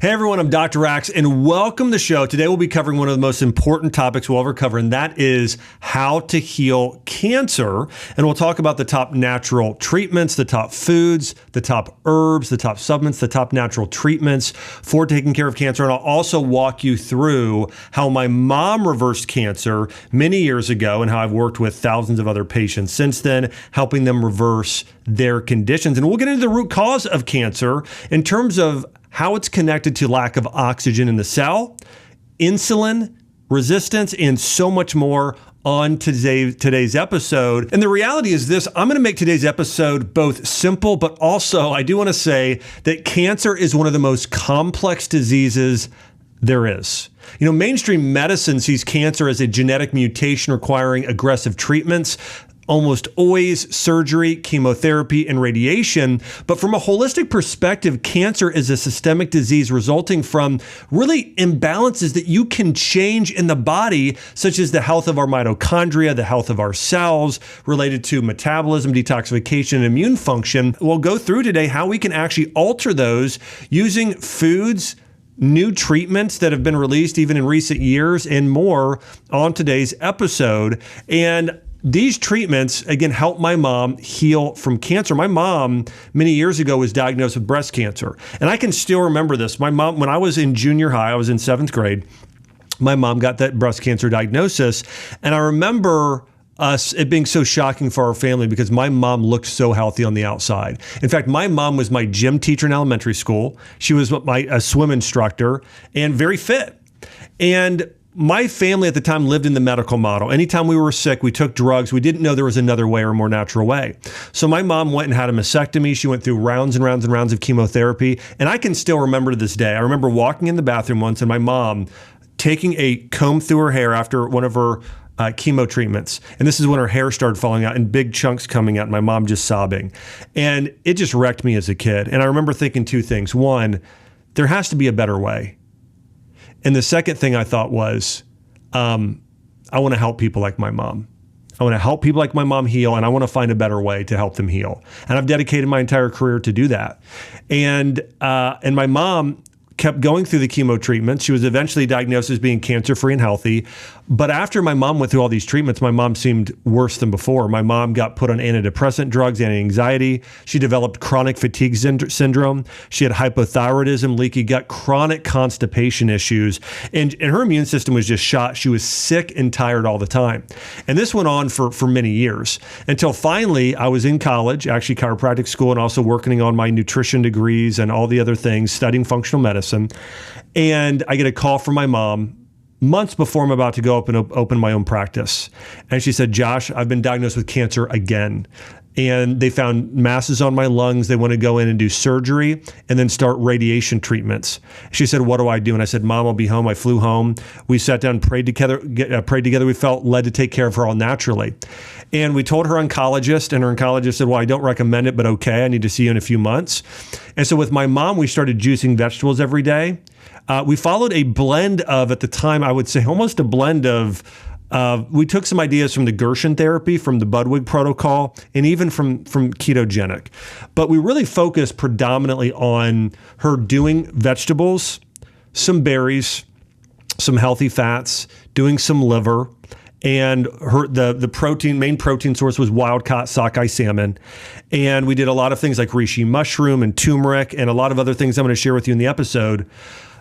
Hey everyone, I'm Dr. Axe and welcome to the show. Today we'll be covering one of the most important topics we'll ever cover, and that is how to heal cancer. And we'll talk about the top natural treatments, the top foods, the top herbs, the top supplements, the top natural treatments for taking care of cancer. And I'll also walk you through how my mom reversed cancer many years ago and how I've worked with thousands of other patients since then, helping them reverse their conditions. And we'll get into the root cause of cancer in terms of how it's connected to lack of oxygen in the cell, insulin resistance, and so much more on today's episode. And the reality is this: I'm going to make today's episode both simple, but also I do want to say that cancer is one of the most complex diseases there is. You know, mainstream medicine sees cancer as a genetic mutation requiring aggressive treatments, almost always surgery, chemotherapy, and radiation. But from a holistic perspective, cancer is a systemic disease resulting from really imbalances that you can change in the body, such as the health of our mitochondria, the health of our cells, related to metabolism, detoxification, and immune function. We'll go through today how we can actually alter those using foods, new treatments that have been released even in recent years, and more on today's episode. And these treatments, again, help my mom heal from cancer. My mom, many years ago, was diagnosed with breast cancer. And I can still remember this. My mom, when I was in junior high, I was in 7th grade, my mom got that breast cancer diagnosis. And I remember it being so shocking for our family because my mom looked so healthy on the outside. In fact, my mom was my gym teacher in elementary school. She was a swim instructor and very fit. And my family at the time lived in the medical model. Anytime we were sick, we took drugs. We didn't know there was another way or a more natural way. So my mom went and had a mastectomy. She went through rounds and rounds and rounds of chemotherapy. And I can still remember to this day. I remember walking in the bathroom once and my mom taking a comb through her hair after one of her chemo treatments. And this is when her hair started falling out and big chunks coming out and my mom just sobbing. And it just wrecked me as a kid. And I remember thinking two things. One, there has to be a better way. And the second thing I thought was, I want to help people like my mom. I want to help people like my mom heal, and I want to find a better way to help them heal. And I've dedicated my entire career to do that. And my mom kept going through the chemo treatments. She was eventually diagnosed as being cancer-free and healthy. But after my mom went through all these treatments, my mom seemed worse than before. My mom got put on antidepressant drugs, anti-anxiety. She developed chronic fatigue syndrome. She had hypothyroidism, leaky gut, chronic constipation issues. And her immune system was just shot. She was sick and tired all the time. And this went on for many years until finally I was in college, actually chiropractic school, and also working on my nutrition degrees and all the other things, studying functional medicine. And I get a call from my mom months before I'm about to go up and open my own practice. And she said, "Josh, I've been diagnosed with cancer again. And they found masses on my lungs. They want to go in and do surgery and then start radiation treatments." She said, "What do I do?" And I said, "Mom, I'll be home." I flew home. We sat down, prayed together. We felt led to take care of her all naturally. And we told her oncologist, and her oncologist said, "Well, I don't recommend it, but okay, I need to see you in a few months." And so with my mom, we started juicing vegetables every day. We followed a blend of, at the time, I would say almost a blend of, we took some ideas from the Gershon therapy, from the Budwig protocol, and even from ketogenic. But we really focused predominantly on her doing vegetables, some berries, some healthy fats, doing some liver, and the main protein source was wild-caught sockeye salmon. And we did a lot of things like reishi mushroom and turmeric and a lot of other things I'm going to share with you in the episode.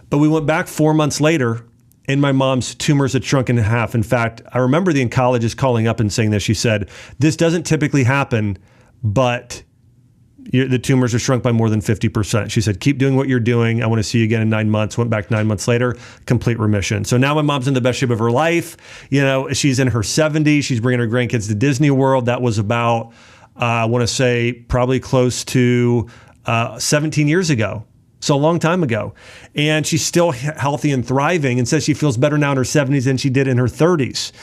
But we went back 4 months later, and my mom's tumors had shrunk in half. In fact, I remember the oncologist calling up and saying this. She said, "This doesn't typically happen, but the tumors are shrunk by more than 50%. She said, "Keep doing what you're doing. I want to see you again in 9 months." Went back 9 months later, complete remission. So now my mom's in the best shape of her life. You know, she's in her 70s. She's bringing her grandkids to Disney World. That was about, I want to say, probably close to 17 years ago. So a long time ago. And she's still healthy and thriving and says she feels better now in her 70s than she did in her 30s.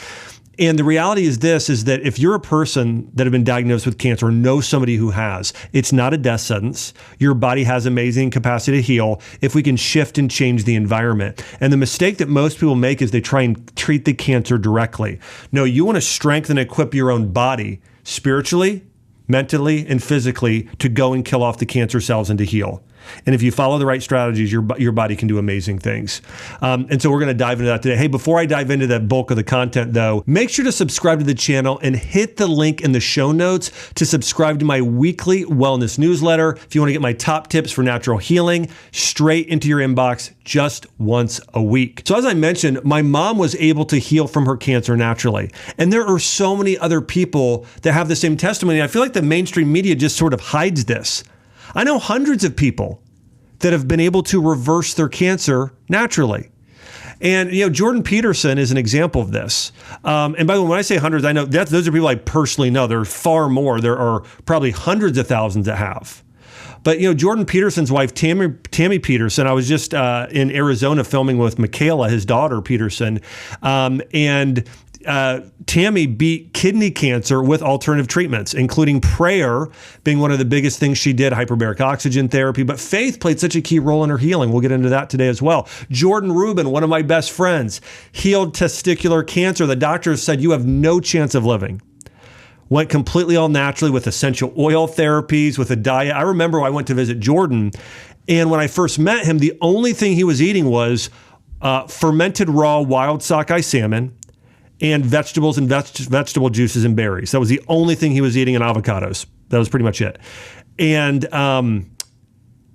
And the reality is this, is that if you're a person that have been diagnosed with cancer or know somebody who has, it's not a death sentence. Your body has amazing capacity to heal if we can shift and change the environment. And the mistake that most people make is they try and treat the cancer directly. No, you want to strengthen and equip your own body spiritually, mentally, and physically to go and kill off the cancer cells and to heal. And if you follow the right strategies, your body can do amazing things. And so we're going to dive into that today. Hey, before I dive into the bulk of the content though, make sure to subscribe to the channel and hit the link in the show notes to subscribe to my weekly wellness newsletter. If you want to get my top tips for natural healing straight into your inbox just once a week. So as I mentioned, my mom was able to heal from her cancer naturally. And there are so many other people that have the same testimony. I feel like the mainstream media just sort of hides this. I know hundreds of people that have been able to reverse their cancer naturally. And, Jordan Peterson is an example of this. And by the way, when I say hundreds, I know those are people I personally know. There are far more. There are probably hundreds of thousands that have. But, Jordan Peterson's wife, Tammy Peterson, I was just in Arizona filming with Michaela, his daughter, Peterson, and Tammy beat kidney cancer with alternative treatments, including prayer being one of the biggest things she did, hyperbaric oxygen therapy. But faith played such a key role in her healing. We'll get into that today as well. Jordan Rubin, one of my best friends, healed testicular cancer. The doctors said, you have no chance of living. Went completely all naturally with essential oil therapies, with a diet. I remember I went to visit Jordan, and when I first met him, the only thing he was eating was fermented raw wild sockeye salmon and vegetables and vegetable juices and berries. That was the only thing he was eating, and avocados. That was pretty much it. And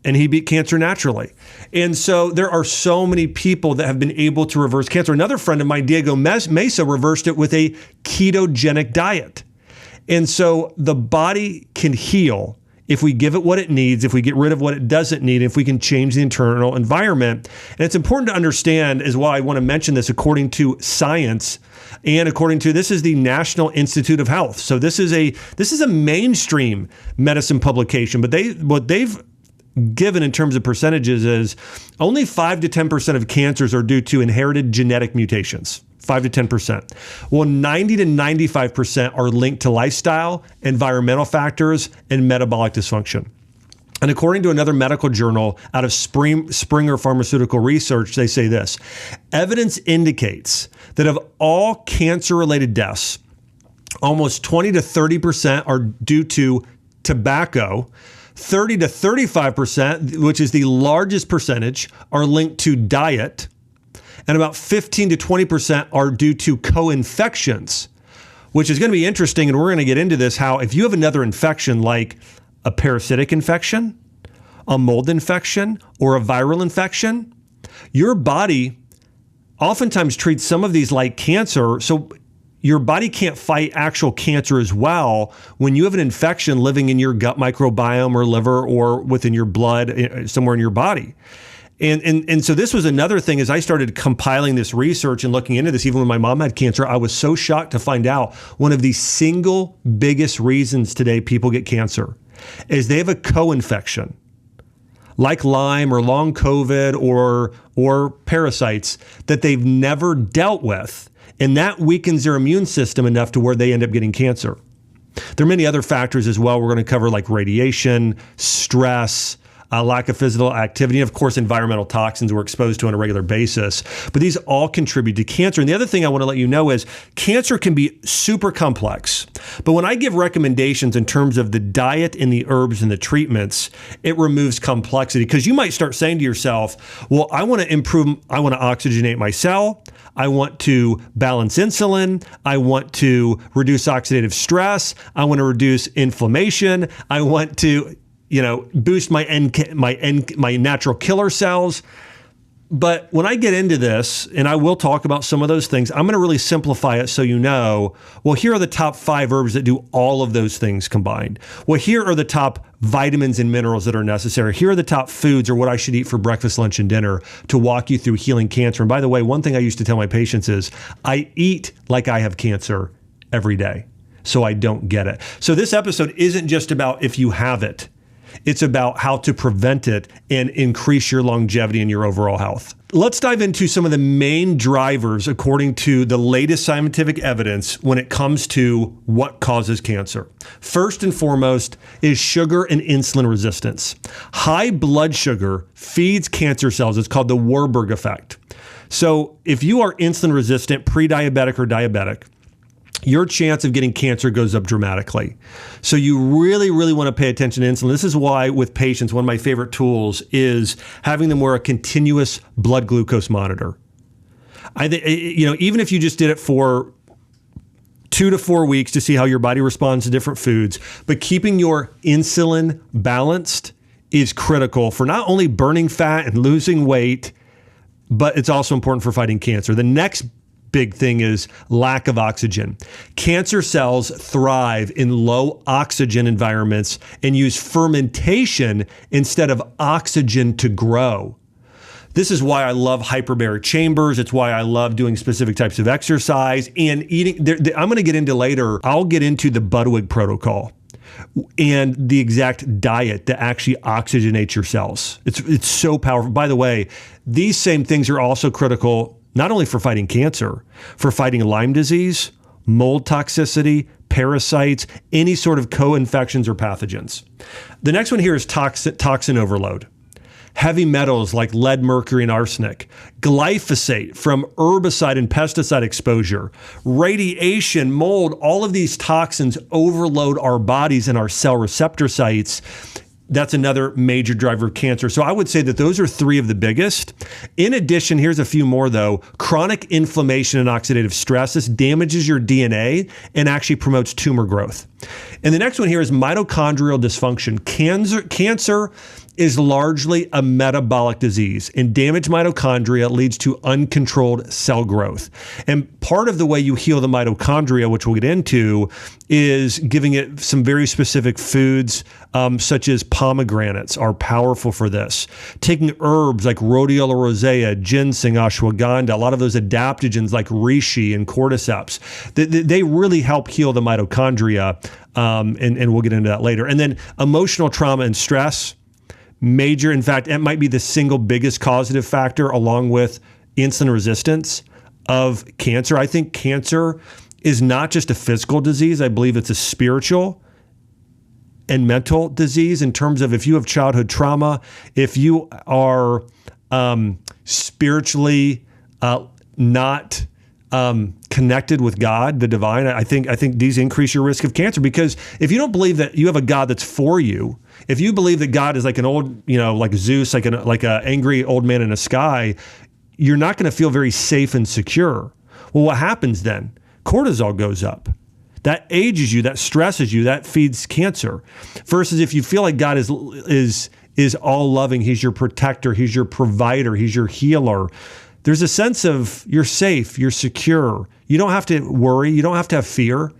he beat cancer naturally. And so there are so many people that have been able to reverse cancer. Another friend of mine, Diego Mesa, reversed it with a ketogenic diet. And so the body can heal if we give it what it needs, if we get rid of what it doesn't need, if we can change the internal environment. And it's important to understand as well, I want to mention this according to science and according to, this is the National Institute of Health. So this is a mainstream medicine publication, but what they've given in terms of percentages is only 5 to 10% of cancers are due to inherited genetic mutations. 5 to 10%. Well, 90 to 95% are linked to lifestyle, environmental factors, and metabolic dysfunction. And according to another medical journal out of Springer Pharmaceutical Research, they say this: evidence indicates that of all cancer-related deaths, almost 20 to 30% are due to tobacco, 30 to 35%, which is the largest percentage, are linked to diet, and about 15 to 20% are due to co-infections, which is going to be interesting. And we're going to get into this, how if you have another infection like a parasitic infection, a mold infection, or a viral infection, your body oftentimes treats some of these like cancer. So your body can't fight actual cancer as well when you have an infection living in your gut microbiome or liver or within your blood, somewhere in your body. And so this was another thing. As I started compiling this research and looking into this, even when my mom had cancer, I was so shocked to find out one of the single biggest reasons today people get cancer is they have a co-infection, like Lyme or long COVID or parasites that they've never dealt with. And that weakens their immune system enough to where they end up getting cancer. There are many other factors as well we're going to cover, like radiation, stress, lack of physical activity, and of course, environmental toxins we're exposed to on a regular basis. But these all contribute to cancer. And the other thing I want to let you know is cancer can be super complex. But when I give recommendations in terms of the diet and the herbs and the treatments, it removes complexity. Because you might start saying to yourself, well, I want to oxygenate my cell. I want to balance insulin. I want to reduce oxidative stress. I want to reduce inflammation. I want to boost my natural killer cells. But when I get into this, and I will talk about some of those things, I'm going to really simplify it so well, here are the top 5 herbs that do all of those things combined. Well, here are the top vitamins and minerals that are necessary. Here are the top foods, or what I should eat for breakfast, lunch, and dinner to walk you through healing cancer. And by the way, one thing I used to tell my patients is I eat like I have cancer every day, so I don't get it. So this episode isn't just about if you have it. It's about how to prevent it and increase your longevity and your overall health. Let's dive into some of the main drivers according to the latest scientific evidence when it comes to what causes cancer. First and foremost is sugar and insulin resistance. High blood sugar feeds cancer cells. It's called the Warburg effect. So if you are insulin resistant, pre-diabetic or diabetic, your chance of getting cancer goes up dramatically. So you really, really want to pay attention to insulin. This is why with patients, one of my favorite tools is having them wear a continuous blood glucose monitor. Even if you just did it for 2 to 4 weeks to see how your body responds to different foods, but keeping your insulin balanced is critical for not only burning fat and losing weight, but it's also important for fighting cancer. The next big thing is lack of oxygen. Cancer cells thrive in low oxygen environments and use fermentation instead of oxygen to grow. This is why I love hyperbaric chambers. It's why I love doing specific types of exercise and eating. I'm going to get into later, I'll get into the Budwig protocol and the exact diet that actually oxygenates your cells. It's so powerful. By the way, these same things are also critical not only for fighting cancer, for fighting Lyme disease, mold toxicity, parasites, any sort of co-infections or pathogens. The next one here is toxin overload. Heavy metals like lead, mercury, and arsenic, glyphosate from herbicide and pesticide exposure, radiation, mold, all of these toxins overload our bodies and our cell receptor sites. That's another major driver of cancer. So I would say that those are 3 of the biggest. In addition, here's a few more though. Chronic inflammation and oxidative stress. This damages your DNA and actually promotes tumor growth. And the next one here is mitochondrial dysfunction. Cancer is largely a metabolic disease, and damaged mitochondria leads to uncontrolled cell growth. And part of the way you heal the mitochondria, which we'll get into, is giving it some very specific foods, such as pomegranates are powerful for this. Taking herbs like rhodiola rosea, ginseng, ashwagandha, a lot of those adaptogens like reishi and cordyceps, they really help heal the mitochondria, and we'll get into that later. And then emotional trauma and stress. Major, in fact, it might be the single biggest causative factor along with insulin resistance of cancer. I think cancer is not just a physical disease. I believe it's a spiritual and mental disease in terms of if you have childhood trauma, if you are spiritually not connected with God, the divine, I think these increase your risk of cancer, because if you don't believe that you have a God that's for you, if you believe that God is like an old, like Zeus, like an angry old man in the sky, you're not going to feel very safe and secure. Well, what happens then? Cortisol goes up. That ages you, that stresses you, that feeds cancer. Versus if you feel like God is all loving, he's your protector, he's your provider, he's your healer. There's a sense of you're safe, you're secure. You don't have to worry, you don't have to have fear.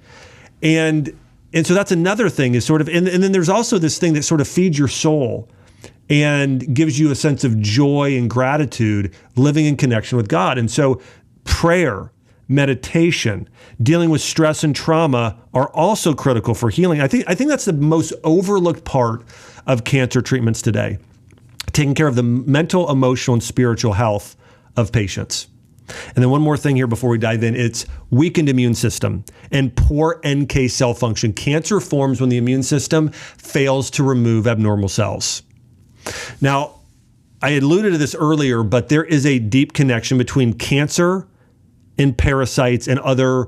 And so that's another thing is sort of, and then there's also this thing that sort of feeds your soul and gives you a sense of joy and gratitude, living in connection with God. And so prayer, meditation, dealing with stress and trauma are also critical for healing. I think that's the most overlooked part of cancer treatments today, taking care of the mental, emotional, and spiritual health of patients. And then one more thing here before we dive in, it's weakened immune system and poor NK cell function. Cancer forms when the immune system fails to remove abnormal cells. Now, I alluded to this earlier, but there is a deep connection between cancer and parasites and other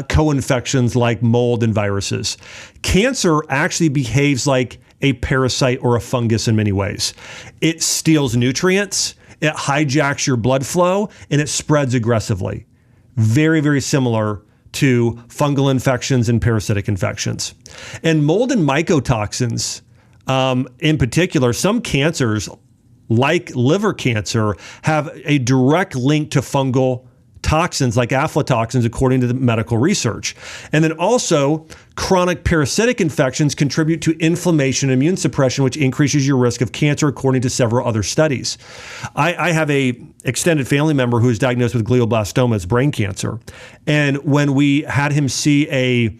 co-infections like mold and viruses. Cancer actually behaves like a parasite or a fungus in many ways. It steals nutrients, it hijacks your blood flow, and it spreads aggressively. Very, very similar to fungal infections and parasitic infections. And mold and mycotoxins, in particular, some cancers, like liver cancer, have a direct link to fungal toxins like aflatoxins, according to the medical research. And then also, chronic parasitic infections contribute to inflammation and immune suppression, which increases your risk of cancer, according to several other studies. I have a extended family member who was diagnosed with glioblastoma, as brain cancer. And when we had him see a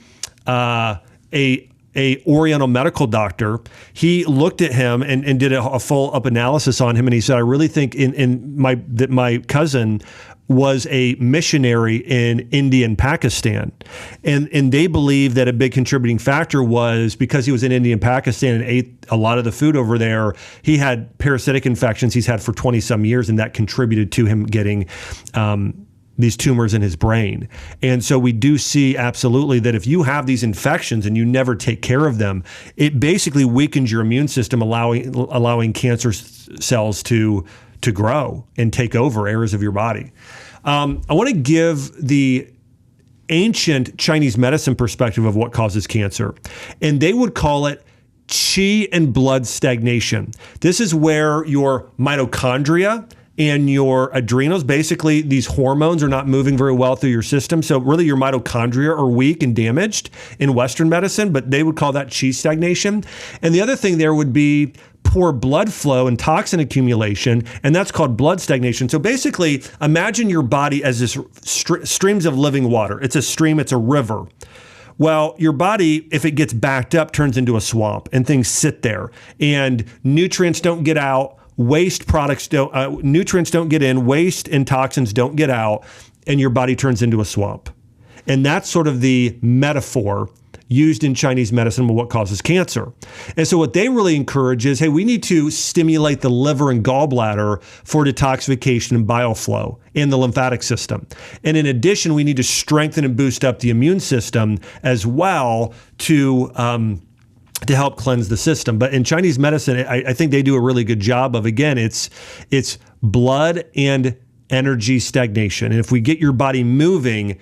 Oriental medical doctor, he looked at him and did a full up analysis on him. And he said, I really think that my cousin was a missionary in India and Pakistan. And they believe that a big contributing factor was because he was in India and Pakistan and ate a lot of the food over there, he had parasitic infections he's had for 20 some years, and that contributed to him getting these tumors in his brain. And so we do see absolutely that if you have these infections and you never take care of them, it basically weakens your immune system, allowing cancer cells to grow and take over areas of your body. I want to give the ancient Chinese medicine perspective of what causes cancer, and they would call it qi and blood stagnation. This is where your mitochondria and your adrenals, basically these hormones, are not moving very well through your system. So really your mitochondria are weak and damaged in Western medicine, but they would call that qi stagnation. And the other thing there would be poor blood flow and toxin accumulation, and that's called blood stagnation. So basically, imagine your body as this streams of living water. It's a stream, it's a river. Well, your body, if it gets backed up, turns into a swamp, and things sit there, and nutrients don't get out, nutrients don't get in, waste and toxins don't get out, and your body turns into a swamp. And that's sort of the metaphor used in Chinese medicine of what causes cancer. And so what they really encourage is, hey, we need to stimulate the liver and gallbladder for detoxification and bile flow in the lymphatic system. And in addition, we need to strengthen and boost up the immune system as well to help cleanse the system. But in Chinese medicine, I think they do a really good job of, again, it's blood and energy stagnation. And if we get your body moving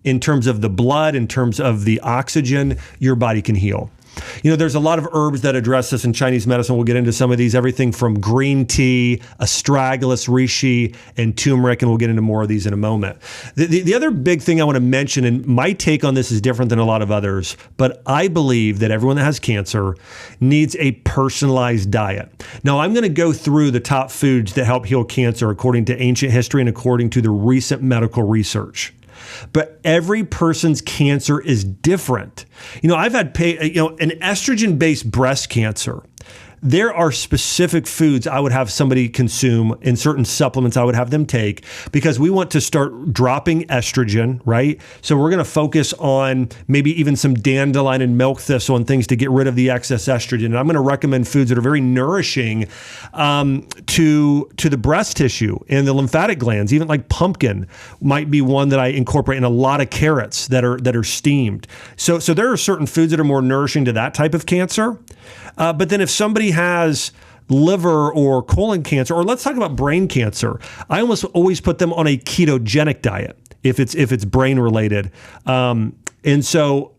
in terms of the blood, in terms of the oxygen, your body can heal. You know, there's a lot of herbs that address this in Chinese medicine. We'll get into some of these, everything from green tea, astragalus, reishi, and turmeric, and we'll get into more of these in a moment. The other big thing I want to mention, and my take on this is different than a lot of others, but I believe that everyone that has cancer needs a personalized diet. Now, I'm going to go through the top foods that help heal cancer according to ancient history and according to the recent medical research. But every person's cancer is different. You know, I've had an estrogen-based breast cancer. There are specific foods I would have somebody consume and certain supplements I would have them take because we want to start dropping estrogen, right? So we're going to focus on maybe even some dandelion and milk thistle and things to get rid of the excess estrogen. And I'm going to recommend foods that are very nourishing to the breast tissue and the lymphatic glands. Even like pumpkin might be one that I incorporate in a lot of carrots that are steamed. So there are certain foods that are more nourishing to that type of cancer. But then if somebody has liver or colon cancer, or let's talk about brain cancer, I almost always put them on a ketogenic diet if it's brain related. And so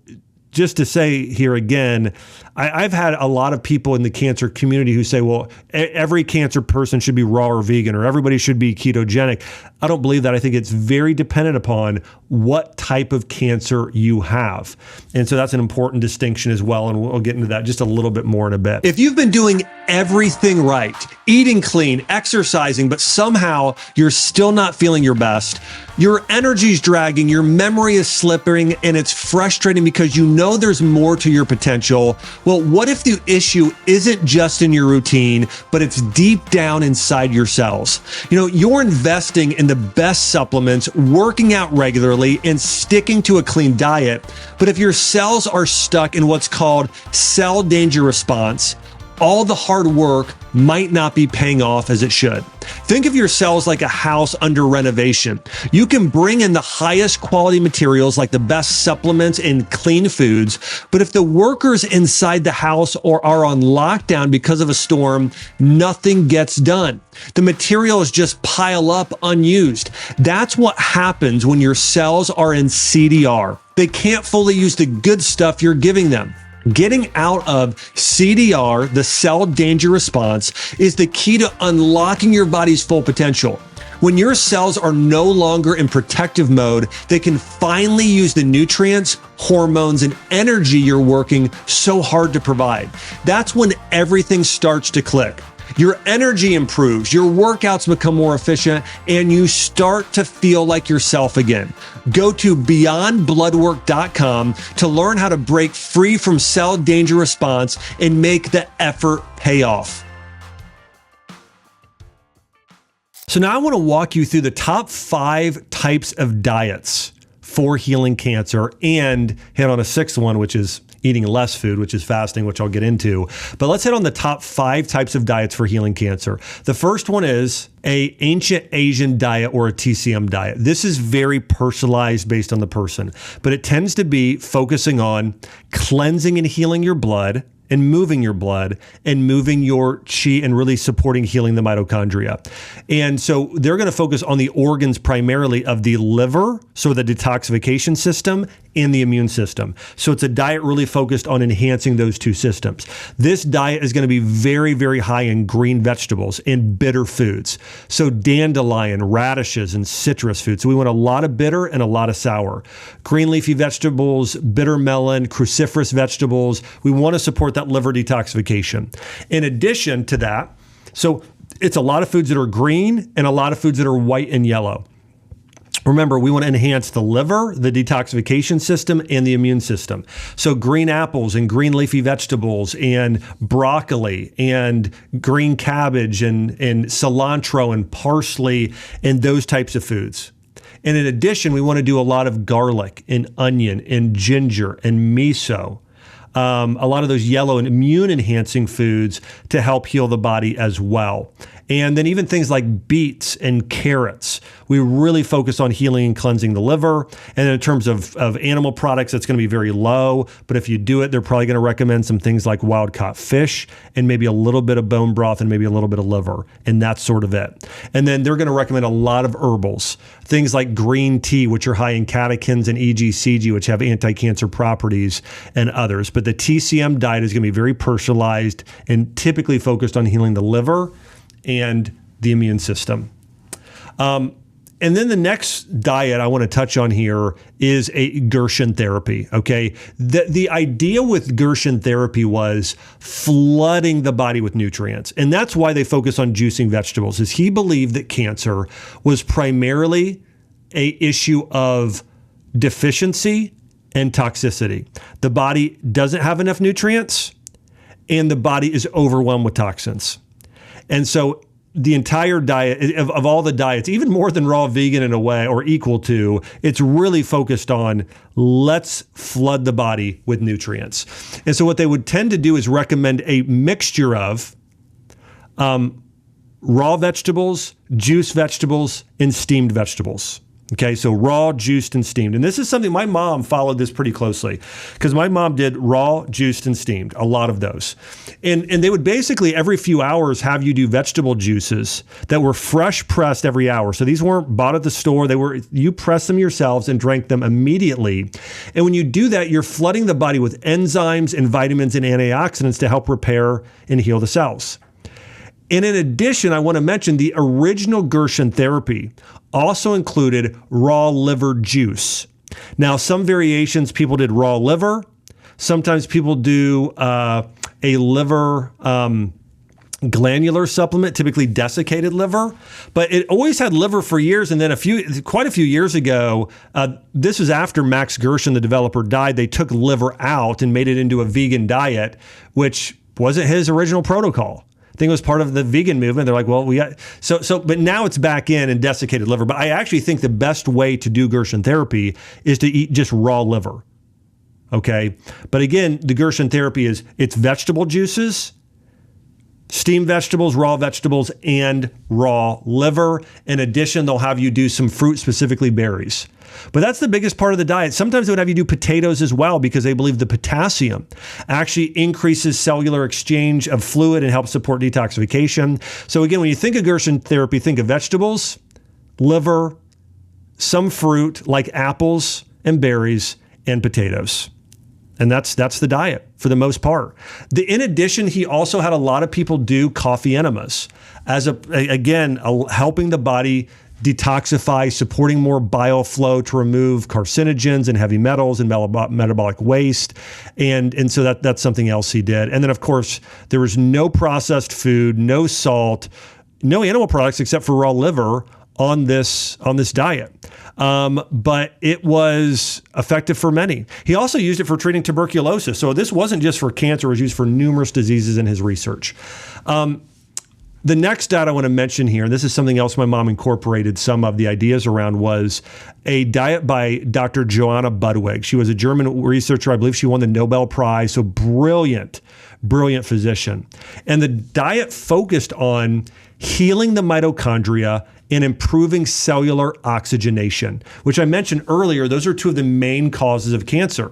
just to say here again, I've had a lot of people in the cancer community who say, well, every cancer person should be raw or vegan, or everybody should be ketogenic. I don't believe that. I think it's very dependent upon what type of cancer you have. And so that's an important distinction as well. And we'll get into that just a little bit more in a bit. If you've been doing everything right, eating clean, exercising, but somehow you're still not feeling your best, your energy's dragging, your memory is slipping, and it's frustrating because you know there's more to your potential. Well, what if the issue isn't just in your routine, but it's deep down inside your cells? You know, you're investing in the best supplements, working out regularly, and sticking to a clean diet. But if your cells are stuck in what's called cell danger response, all the hard work might not be paying off as it should. Think of your cells like a house under renovation. You can bring in the highest quality materials like the best supplements and clean foods, but if the workers inside the house are on lockdown because of a storm, nothing gets done. The materials just pile up unused. That's what happens when your cells are in CDR. They can't fully use the good stuff you're giving them. Getting out of CDR, the cell danger response, is the key to unlocking your body's full potential. When your cells are no longer in protective mode, they can finally use the nutrients, hormones, and energy you're working so hard to provide. That's when everything starts to click. Your energy improves, your workouts become more efficient, and you start to feel like yourself again. Go to beyondbloodwork.com to learn how to break free from cell danger response and make the effort pay off. So now I want to walk you through the top 5 types of diets for healing cancer and hit on a 6th one, which is eating less food, which is fasting, which I'll get into. But let's hit on the top 5 types of diets for healing cancer. The first one is a ancient Asian diet or a TCM diet. This is very personalized based on the person, but it tends to be focusing on cleansing and healing your blood and moving your blood and moving your chi and really supporting healing the mitochondria. And so they're going to focus on the organs primarily of the liver, so the detoxification system, and the immune system. So it's a diet really focused on enhancing those two systems. This diet is going to be very, very high in green vegetables and bitter foods. So dandelion, radishes, and citrus foods. So we want a lot of bitter and a lot of sour. Green leafy vegetables, bitter melon, cruciferous vegetables. We want to support that liver detoxification. In addition to that, so it's a lot of foods that are green and a lot of foods that are white and yellow. Remember, we want to enhance the liver, the detoxification system, and the immune system. So green apples and green leafy vegetables and broccoli and green cabbage and cilantro and parsley and those types of foods. And in addition, we want to do a lot of garlic and onion and ginger and miso. A lot of those yellow and immune enhancing foods to help heal the body as well. And then even things like beets and carrots, we really focus on healing and cleansing the liver. And in terms of animal products, it's going to be very low. But if you do it, they're probably going to recommend some things like wild caught fish and maybe a little bit of bone broth and maybe a little bit of liver. And that's sort of it. And then they're going to recommend a lot of herbals, things like green tea, which are high in catechins, and EGCG, which have anti-cancer properties, and others. But the TCM diet is going to be very personalized and typically focused on healing the liver and the immune system. And then the next diet I want to touch on here is a Gerson therapy, okay? The idea with Gerson therapy was flooding the body with nutrients. And that's why they focus on juicing vegetables, is he believed that cancer was primarily a issue of deficiency and toxicity. The body doesn't have enough nutrients and the body is overwhelmed with toxins. And so the entire diet of all the diets, even more than raw vegan in a way, or equal to, it's really focused on let's flood the body with nutrients. And so what they would tend to do is recommend a mixture of raw vegetables, juice vegetables, and steamed vegetables. Okay, so raw, juiced, and steamed. And this is something my mom followed this pretty closely because my mom did raw, juiced, and steamed, a lot of those. And they would basically every few hours have you do vegetable juices that were fresh pressed every hour. So these weren't bought at the store. You pressed them yourselves and drank them immediately. And when you do that, you're flooding the body with enzymes and vitamins and antioxidants to help repair and heal the cells. And in addition, I want to mention the original Gerson therapy also included raw liver juice. Now, some variations, people did raw liver. Sometimes people do a liver glandular supplement, typically desiccated liver. But it always had liver for years. And then quite a few years ago, this was after Max Gerson, the developer, died. They took liver out and made it into a vegan diet, which wasn't his original protocol. I think it was part of the vegan movement. They're like, well, but now it's back in desiccated liver. But I actually think the best way to do Gerson therapy is to eat just raw liver. Okay. But again, the Gerson therapy it's vegetable juices, steamed vegetables, raw vegetables, and raw liver. In addition, they'll have you do some fruit, specifically berries. But that's the biggest part of the diet. Sometimes they would have you do potatoes as well because they believe the potassium actually increases cellular exchange of fluid and helps support detoxification. So again, when you think of Gerson therapy, think of vegetables, liver, some fruit like apples and berries, and potatoes. And that's the diet for the most part. In addition, he also had a lot of people do coffee enemas as helping the body detoxify, supporting more bile flow to remove carcinogens and heavy metals and metabolic waste. And so that's something else he did. And then, of course, there was no processed food, no salt, no animal products except for raw liver on this diet. But it was effective for many. He also used it for treating tuberculosis. So this wasn't just for cancer, it was used for numerous diseases in his research. The next diet I want to mention here, and this is something else my mom incorporated some of the ideas around, was a diet by Dr. Joanna Budwig. She was a German researcher. I believe she won the Nobel Prize. So brilliant physician. And the diet focused on healing the mitochondria and improving cellular oxygenation, which I mentioned earlier. Those are two of the main causes of cancer.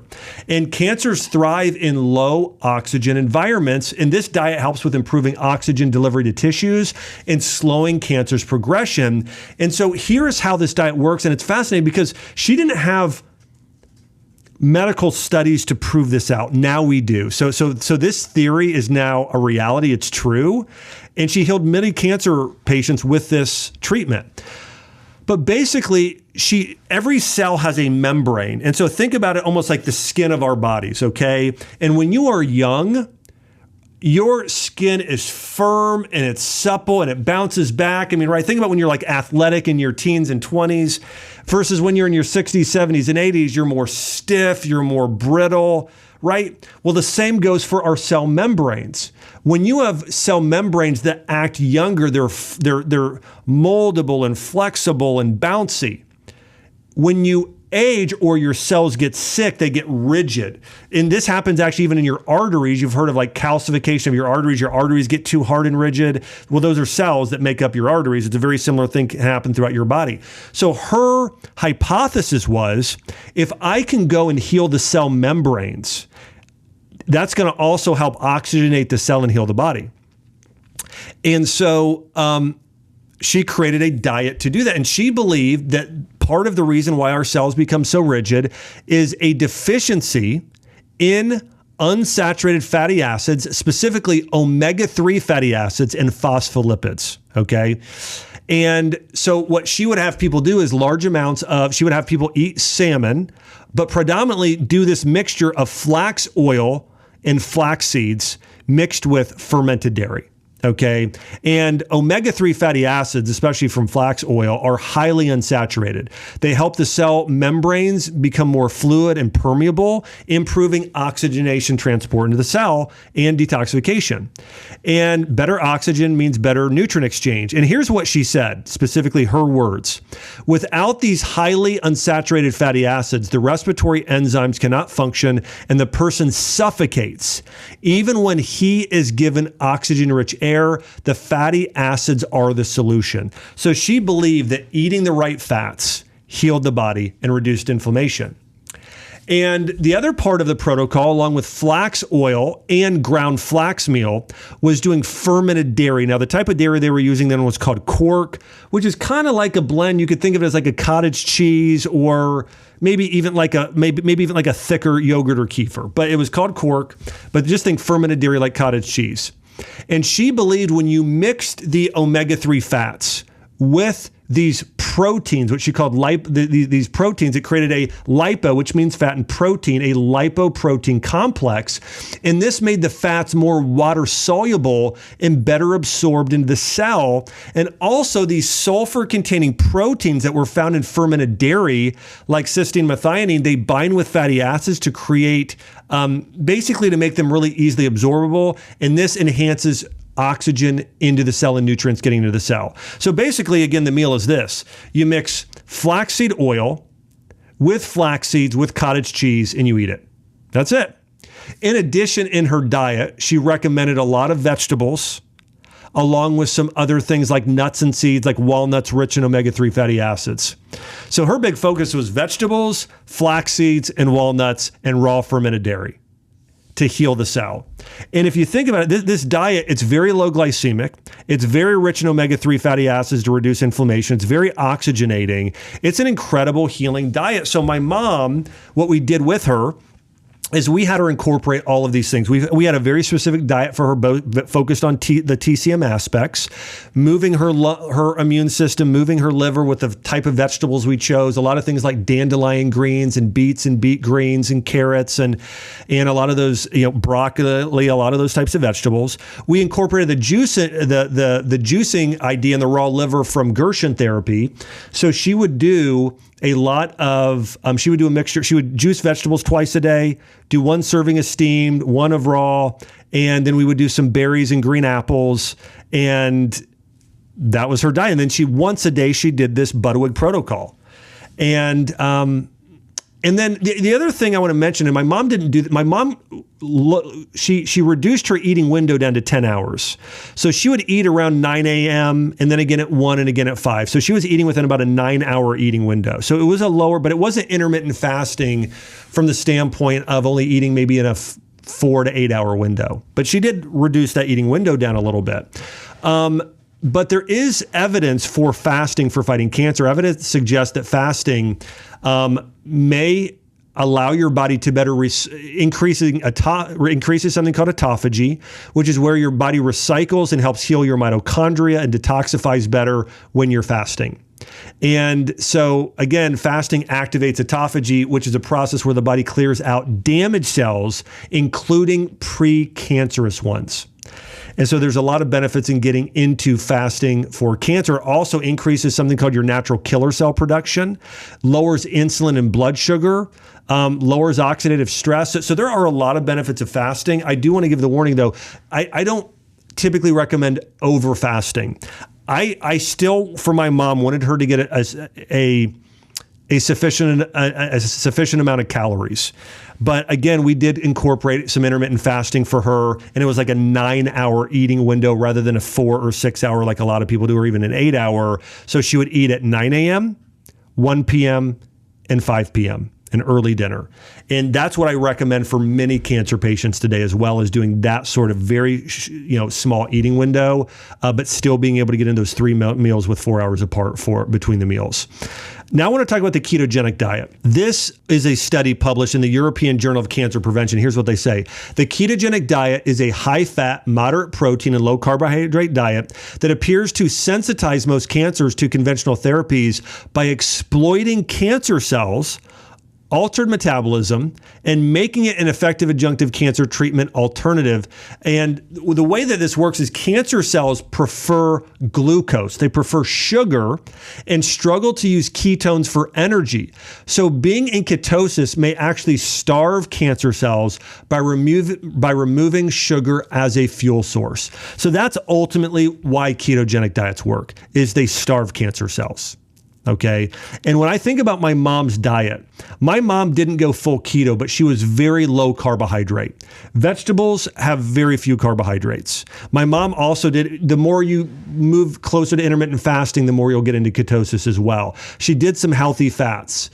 And cancers thrive in low oxygen environments, and this diet helps with improving oxygen delivery to tissues and slowing cancer's progression. And so here's how this diet works, and it's fascinating because she didn't have medical studies to prove this out. Now we do. So this theory is now a reality. It's true. And she healed many cancer patients with this treatment. But basically, every cell has a membrane. And so think about it almost like the skin of our bodies, okay? And when you are young, your skin is firm and it's supple and it bounces back. I mean, right? Think about when you're like athletic in your teens and 20s versus when you're in your 60s, 70s, and 80s, you're more stiff, you're more brittle, right? Well, the same goes for our cell membranes. When you have cell membranes that act younger, they're moldable and flexible and bouncy. When you age or your cells get sick, they get rigid. And this happens actually even in your arteries. You've heard of like calcification of your arteries. Your arteries get too hard and rigid. Well, those are cells that make up your arteries. It's a very similar thing can happen throughout your body. So her hypothesis was, if I can go and heal the cell membranes, that's going to also help oxygenate the cell and heal the body. And so she created a diet to do that. And she believed that part of the reason why our cells become so rigid is a deficiency in unsaturated fatty acids, specifically omega-3 fatty acids and phospholipids, okay? And so what she would have people do is she would have people eat salmon, but predominantly do this mixture of flax oil and flax seeds mixed with fermented dairy. Okay. And omega-3 fatty acids, especially from flax oil, are highly unsaturated. They help the cell membranes become more fluid and permeable, improving oxygenation transport into the cell and detoxification. And better oxygen means better nutrient exchange. And here's what she said, specifically her words. Without these highly unsaturated fatty acids, the respiratory enzymes cannot function and the person suffocates. Even when he is given oxygen-rich air, the fatty acids are the solution. So she believed that eating the right fats healed the body and reduced inflammation. And the other part of the protocol, along with flax oil and ground flax meal, was doing fermented dairy. Now, the type of dairy they were using then was called quark, which is kind of like a blend. You could think of it as like a cottage cheese, or maybe even like a thicker yogurt or kefir. But it was called quark. But just think fermented dairy like cottage cheese. And she believed when you mixed the omega-3 fats with these proteins, which she called these proteins, it created a lipo, which means fat, and protein, a lipoprotein complex. And this made the fats more water soluble and better absorbed into the cell. And also these sulfur containing proteins that were found in fermented dairy, like cysteine, methionine, they bind with fatty acids to create, basically to make them really easily absorbable. And this enhances oxygen into the cell and nutrients getting into the cell. So basically, again, the meal is this. You mix flaxseed oil with flax seeds with cottage cheese and you eat it. That's it. In addition, in her diet, she recommended a lot of vegetables along with some other things like nuts and seeds, like walnuts rich in omega-3 fatty acids. So her big focus was vegetables, flax seeds, and walnuts, and raw fermented dairy to heal the cell. And if you think about it, this diet, it's very low glycemic. It's very rich in omega-3 fatty acids to reduce inflammation. It's very oxygenating. It's an incredible healing diet. So my mom, what we did with her is we had her incorporate all of these things. We had a very specific diet for her, both focused on the TCM aspects, moving her immune system, moving her liver with the type of vegetables we chose. A lot of things like dandelion greens and beets and beet greens and carrots and a lot of those, broccoli, a lot of those types of vegetables. We incorporated the juicing idea in the raw liver from Gershon therapy. So she would do a lot of, she would do a mixture. She would juice vegetables twice a day, do one serving of steamed, one of raw, and then we would do some berries and green apples. And that was her diet. And then once a day, she did this Budwig protocol. And then the other thing I want to mention, and my mom didn't do that. My mom, she reduced her eating window down to 10 hours. So she would eat around 9 a.m. and then again at 1 and again at 5. So she was eating within about a 9-hour eating window. So it was a lower, but it wasn't intermittent fasting from the standpoint of only eating maybe in a 4 to 8 hour window. But she did reduce that eating window down a little bit. But there is evidence for fasting for fighting cancer. Evidence suggests that fasting may allow your body to better increases something called autophagy, which is where your body recycles and helps heal your mitochondria and detoxifies better when you're fasting. And so again, fasting activates autophagy, which is a process where the body clears out damaged cells, including precancerous ones. And so there's a lot of benefits in getting into fasting for cancer. It also increases something called your natural killer cell production, lowers insulin and blood sugar, lowers oxidative stress. So there are a lot of benefits of fasting. I do want to give the warning though, I don't typically recommend over fasting. I still, for my mom, wanted her to get a sufficient amount of calories. But again, we did incorporate some intermittent fasting for her, and it was like a 9-hour eating window rather than a 4 or 6 hour like a lot of people do, or even an 8 hour. So she would eat at 9 a.m., 1 p.m., and 5 p.m., an early dinner. And that's what I recommend for many cancer patients today, as well as doing that sort of very small eating window, but still being able to get in those 3 meals with 4 hours apart between the meals. Now I want to talk about the ketogenic diet. This is a study published in the European Journal of Cancer Prevention. Here's what they say. The ketogenic diet is a high-fat, moderate protein, and low-carbohydrate diet that appears to sensitize most cancers to conventional therapies by exploiting cancer cells, altered metabolism, and making it an effective adjunctive cancer treatment alternative. And the way that this works is cancer cells prefer glucose. They prefer sugar and struggle to use ketones for energy. So being in ketosis may actually starve cancer cells by removing sugar as a fuel source. So that's ultimately why ketogenic diets work, is they starve cancer cells. Okay. And when I think about my mom's diet, my mom didn't go full keto, but she was very low carbohydrate. Vegetables have very few carbohydrates. My mom also did, the more you move closer to intermittent fasting, the more you'll get into ketosis as well. She did some healthy fats.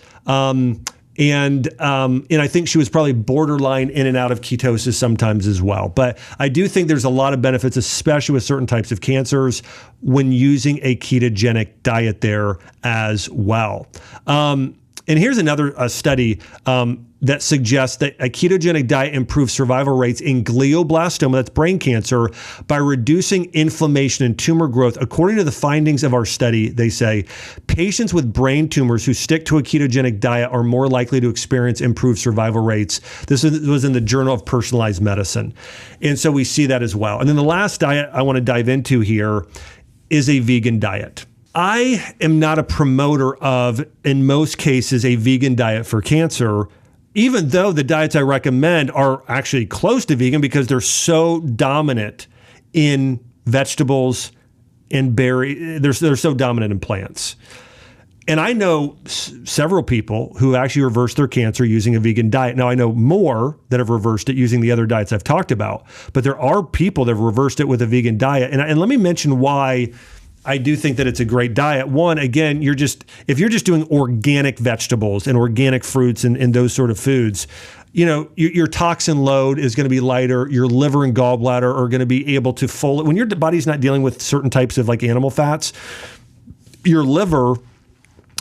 And I think she was probably borderline in and out of ketosis sometimes as well. But I do think there's a lot of benefits, especially with certain types of cancers, when using a ketogenic diet there as well. And here's another study that suggests that a ketogenic diet improves survival rates in glioblastoma, that's brain cancer, by reducing inflammation and tumor growth. According to the findings of our study, they say patients with brain tumors who stick to a ketogenic diet are more likely to experience improved survival rates. This was in the Journal of Personalized Medicine. And so we see that as well. And then the last diet I want to dive into here is a vegan diet. I am not a promoter of, in most cases, a vegan diet for cancer, even though the diets I recommend are actually close to vegan because they're so dominant in vegetables and they're so dominant in plants. And I know several people who actually reversed their cancer using a vegan diet. Now, I know more that have reversed it using the other diets I've talked about, but there are people that have reversed it with a vegan diet. And let me mention why I do think that it's a great diet. One, again, if you're just doing organic vegetables and organic fruits and those sort of foods, your toxin load is going to be lighter. Your liver and gallbladder are going to be able to when your body's not dealing with certain types of like animal fats, your liver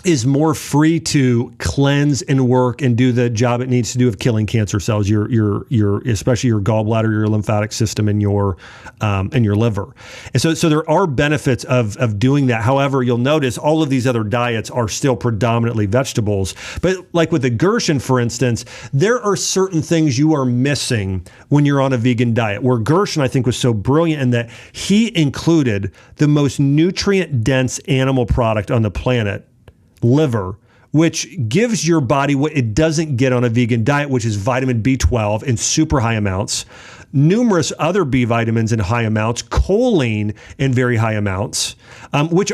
is more free to cleanse and work and do the job it needs to do of killing cancer cells, your especially your gallbladder, your lymphatic system, and your liver. And so there are benefits of doing that. However, you'll notice all of these other diets are still predominantly vegetables. But like with the Gershon, for instance, there are certain things you are missing when you're on a vegan diet, where Gershon, I think, was so brilliant in that he included the most nutrient-dense animal product on the planet, liver, which gives your body what it doesn't get on a vegan diet, which is vitamin B12 in super high amounts, numerous other B vitamins in high amounts, choline in very high amounts, which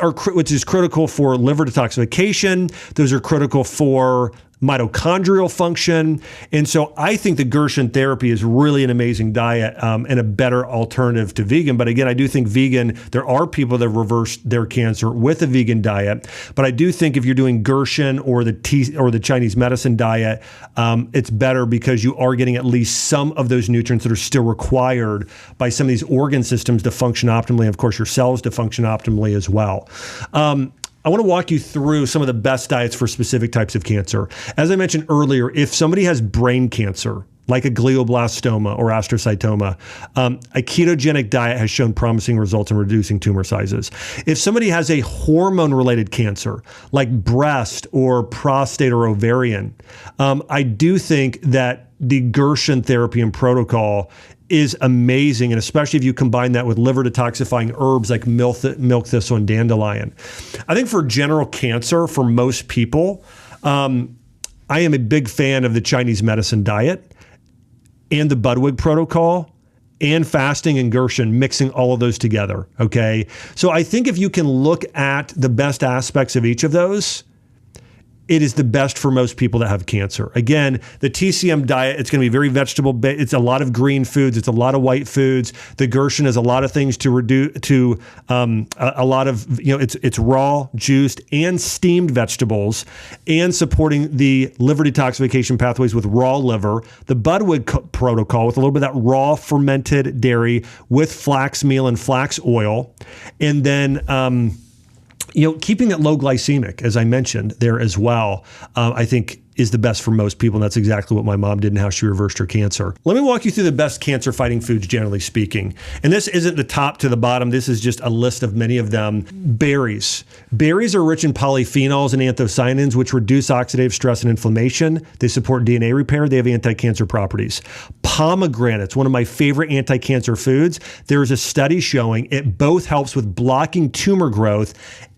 is critical for liver detoxification. Those are critical for mitochondrial function. And so I think the Gerson therapy is really an amazing diet and a better alternative to vegan. But again, I do think there are people that reverse their cancer with a vegan diet. But I do think if you're doing Gerson or the Chinese medicine diet, it's better because you are getting at least some of those nutrients that are still required by some of these organ systems to function optimally. And of course, your cells to function optimally as well. I want to walk you through some of the best diets for specific types of cancer. As I mentioned earlier, if somebody has brain cancer, like a glioblastoma or astrocytoma, a ketogenic diet has shown promising results in reducing tumor sizes. If somebody has a hormone-related cancer, like breast or prostate or ovarian, I do think that the Gerson therapy and protocol is amazing, and especially if you combine that with liver detoxifying herbs like milk thistle and dandelion. I think for general cancer, for most people, I am a big fan of the Chinese medicine diet and the Budwig protocol and fasting and Gerson, mixing all of those together, okay? So I think if you can look at the best aspects of each of those, it is the best for most people that have cancer. Again, the TCM diet, it's going to be very vegetable-based. It's a lot of green foods. It's a lot of white foods. The Gerson has a lot of things to reduce to a lot of, it's raw, juiced, and steamed vegetables, and supporting the liver detoxification pathways with raw liver. The Budwig protocol with a little bit of that raw fermented dairy with flax meal and flax oil. And then, keeping it low glycemic, as I mentioned there as well, I think is the best for most people. And that's exactly what my mom did and how she reversed her cancer. Let me walk you through the best cancer fighting foods, generally speaking. And this isn't the top to the bottom. This is just a list of many of them. Berries. Berries are rich in polyphenols and anthocyanins, which reduce oxidative stress and inflammation. They support DNA repair. They have anti-cancer properties. Pomegranates, one of my favorite anti-cancer foods. There is a study showing it both helps with blocking tumor growth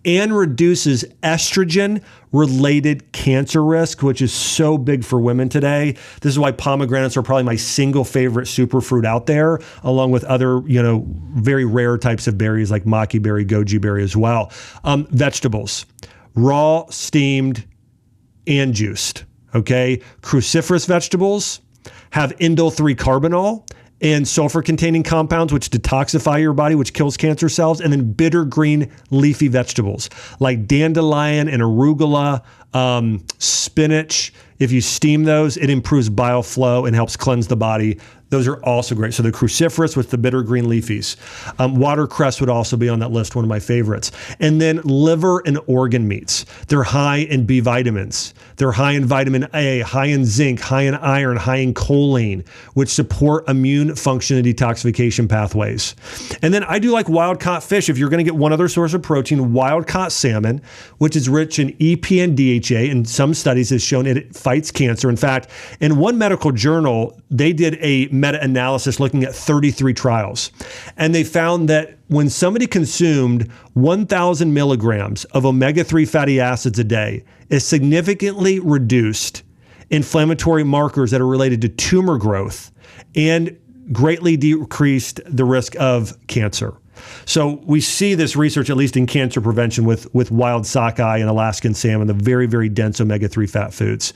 and reduces estrogen-related cancer risk, which is so big for women today. This is why pomegranates are probably my single favorite superfruit out there, along with other, very rare types of berries like maki berry, goji berry as well. Vegetables, raw, steamed, and juiced, okay? Cruciferous vegetables have indole-3 carbinol and sulfur-containing compounds, which detoxify your body, which kills cancer cells, and then bitter green leafy vegetables like dandelion and arugula, spinach. If you steam those, it improves bile flow and helps cleanse the body. Those are also great. So the cruciferous with the bitter green leafies. Watercress would also be on that list, one of my favorites. And then liver and organ meats. They're high in B vitamins. They're high in vitamin A, high in zinc, high in iron, high in choline, which support immune function and detoxification pathways. And then I do like wild-caught fish. If you're going to get one other source of protein, wild-caught salmon, which is rich in EPA and DHA. In some studies has shown it fights cancer. In fact, in one medical journal, they did a meta-analysis looking at 33 trials. And they found that when somebody consumed 1,000 milligrams of omega-3 fatty acids a day, it significantly reduced inflammatory markers that are related to tumor growth and greatly decreased the risk of cancer. So we see this research, at least in cancer prevention, with wild sockeye and Alaskan salmon, the very, very dense omega-3 fat foods.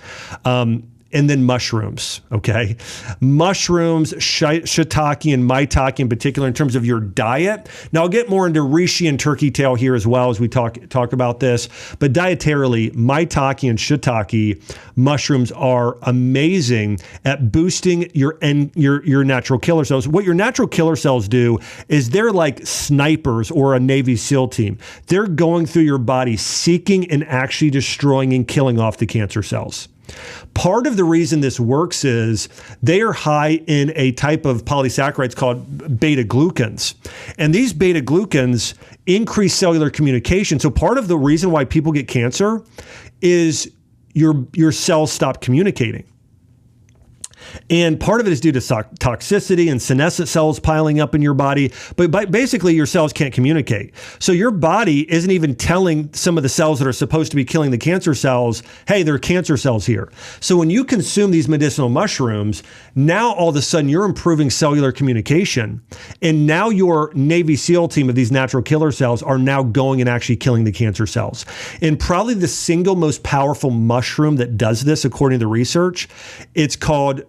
And then mushrooms, okay? Mushrooms, shiitake and maitake in particular in terms of your diet. Now, I'll get more into reishi and turkey tail here as well as we talk about this. But dietarily, maitake and shiitake mushrooms are amazing at boosting your natural killer cells. What your natural killer cells do is they're like snipers or a Navy SEAL team. They're going through your body, seeking and actually destroying and killing off the cancer cells. Part of the reason this works is they are high in a type of polysaccharides called beta-glucans. And these beta-glucans increase cellular communication. So part of the reason why people get cancer is your cells stop communicating. And part of it is due to toxicity and senescent cells piling up in your body. But basically, your cells can't communicate. So your body isn't even telling some of the cells that are supposed to be killing the cancer cells, hey, there are cancer cells here. So when you consume these medicinal mushrooms, now all of a sudden you're improving cellular communication. And now your Navy SEAL team of these natural killer cells are now going and actually killing the cancer cells. And probably the single most powerful mushroom that does this, according to the research, it's called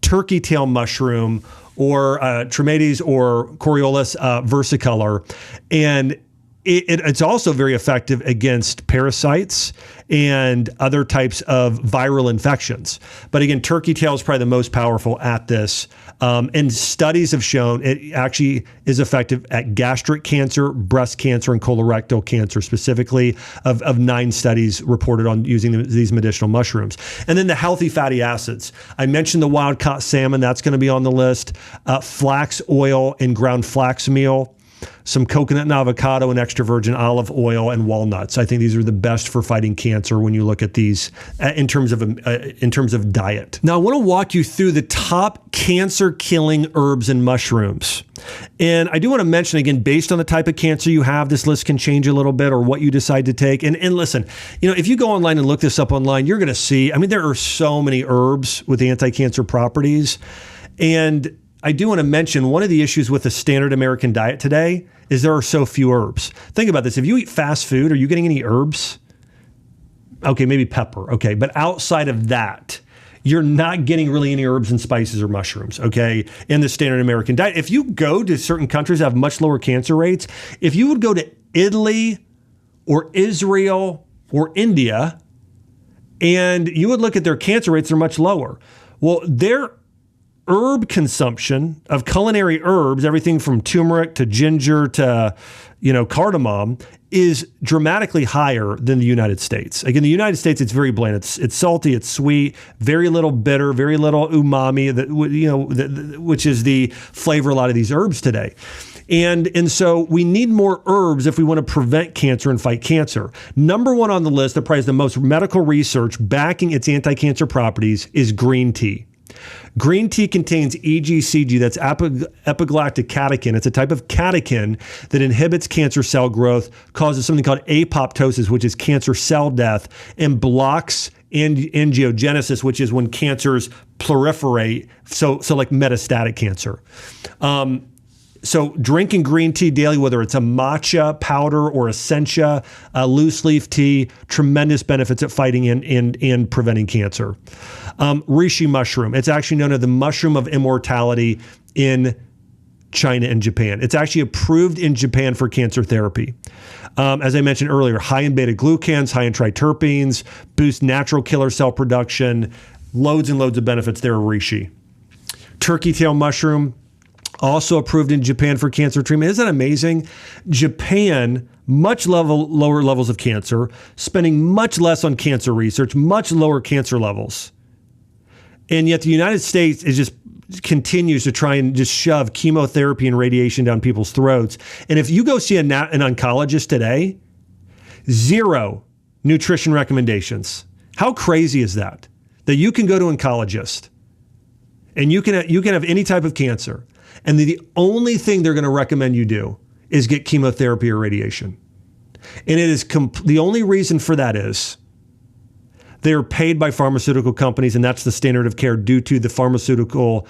turkey tail mushroom, or Tremades or Coriolis versicolor. And it's also very effective against parasites and other types of viral infections. But again, turkey tail is probably the most powerful at this. And studies have shown it actually is effective at gastric cancer, breast cancer, and colorectal cancer, specifically of 9 studies reported on using these medicinal mushrooms. And then the healthy fatty acids. I mentioned the wild-caught salmon. That's going to be on the list. Flax oil and ground flax meal. Some coconut and avocado and extra virgin olive oil and walnuts. I think these are the best for fighting cancer when you look at these in terms of diet. Now, I want to walk you through the top cancer-killing herbs and mushrooms. And I do want to mention, again, based on the type of cancer you have, this list can change a little bit, or what you decide to take. And listen, if you go online and look this up online, you're going to see, there are so many herbs with anti-cancer properties. And I do want to mention one of the issues with the standard American diet today is there are so few herbs. Think about this. If you eat fast food, are you getting any herbs? Okay, maybe pepper. Okay, but outside of that, you're not getting really any herbs and spices or mushrooms, okay, in the standard American diet. If you go to certain countries that have much lower cancer rates, if you would go to Italy or Israel or India, and you would look at their cancer rates, they're much lower. Well, their herb consumption of culinary herbs, everything from turmeric to ginger to, cardamom, is dramatically higher than the United States. Again, the United States, it's very bland. It's salty, it's sweet, very little bitter, very little umami, which is the flavor of a lot of these herbs today. And so we need more herbs if we want to prevent cancer and fight cancer. Number one on the list, that probably has the most medical research backing its anti-cancer properties, is green tea. Green tea contains EGCG, that's epigalactic catechin. It's a type of catechin that inhibits cancer cell growth, causes something called apoptosis, which is cancer cell death, and blocks angiogenesis, which is when cancers proliferate, so like metastatic cancer. So drinking green tea daily, whether it's a matcha powder or essentia, loose leaf tea, tremendous benefits at fighting and preventing cancer. Reishi mushroom. It's actually known as the mushroom of immortality in China and Japan. It's actually approved in Japan for cancer therapy. As I mentioned earlier, high in beta-glucans, high in triterpenes, boost natural killer cell production, loads and loads of benefits there, reishi. Turkey tail mushroom, also approved in Japan for cancer treatment. Isn't that amazing? Japan, much lower levels of cancer, spending much less on cancer research, much lower cancer levels. And yet the United States continues to try and just shove chemotherapy and radiation down people's throats. And if you go see an oncologist today, 0 nutrition recommendations. How crazy is that? That you can go to an oncologist and you can have any type of cancer, and the only thing they're going to recommend you do is get chemotherapy or radiation. And it is the only reason for that is they're paid by pharmaceutical companies, and that's the standard of care due to the pharmaceutical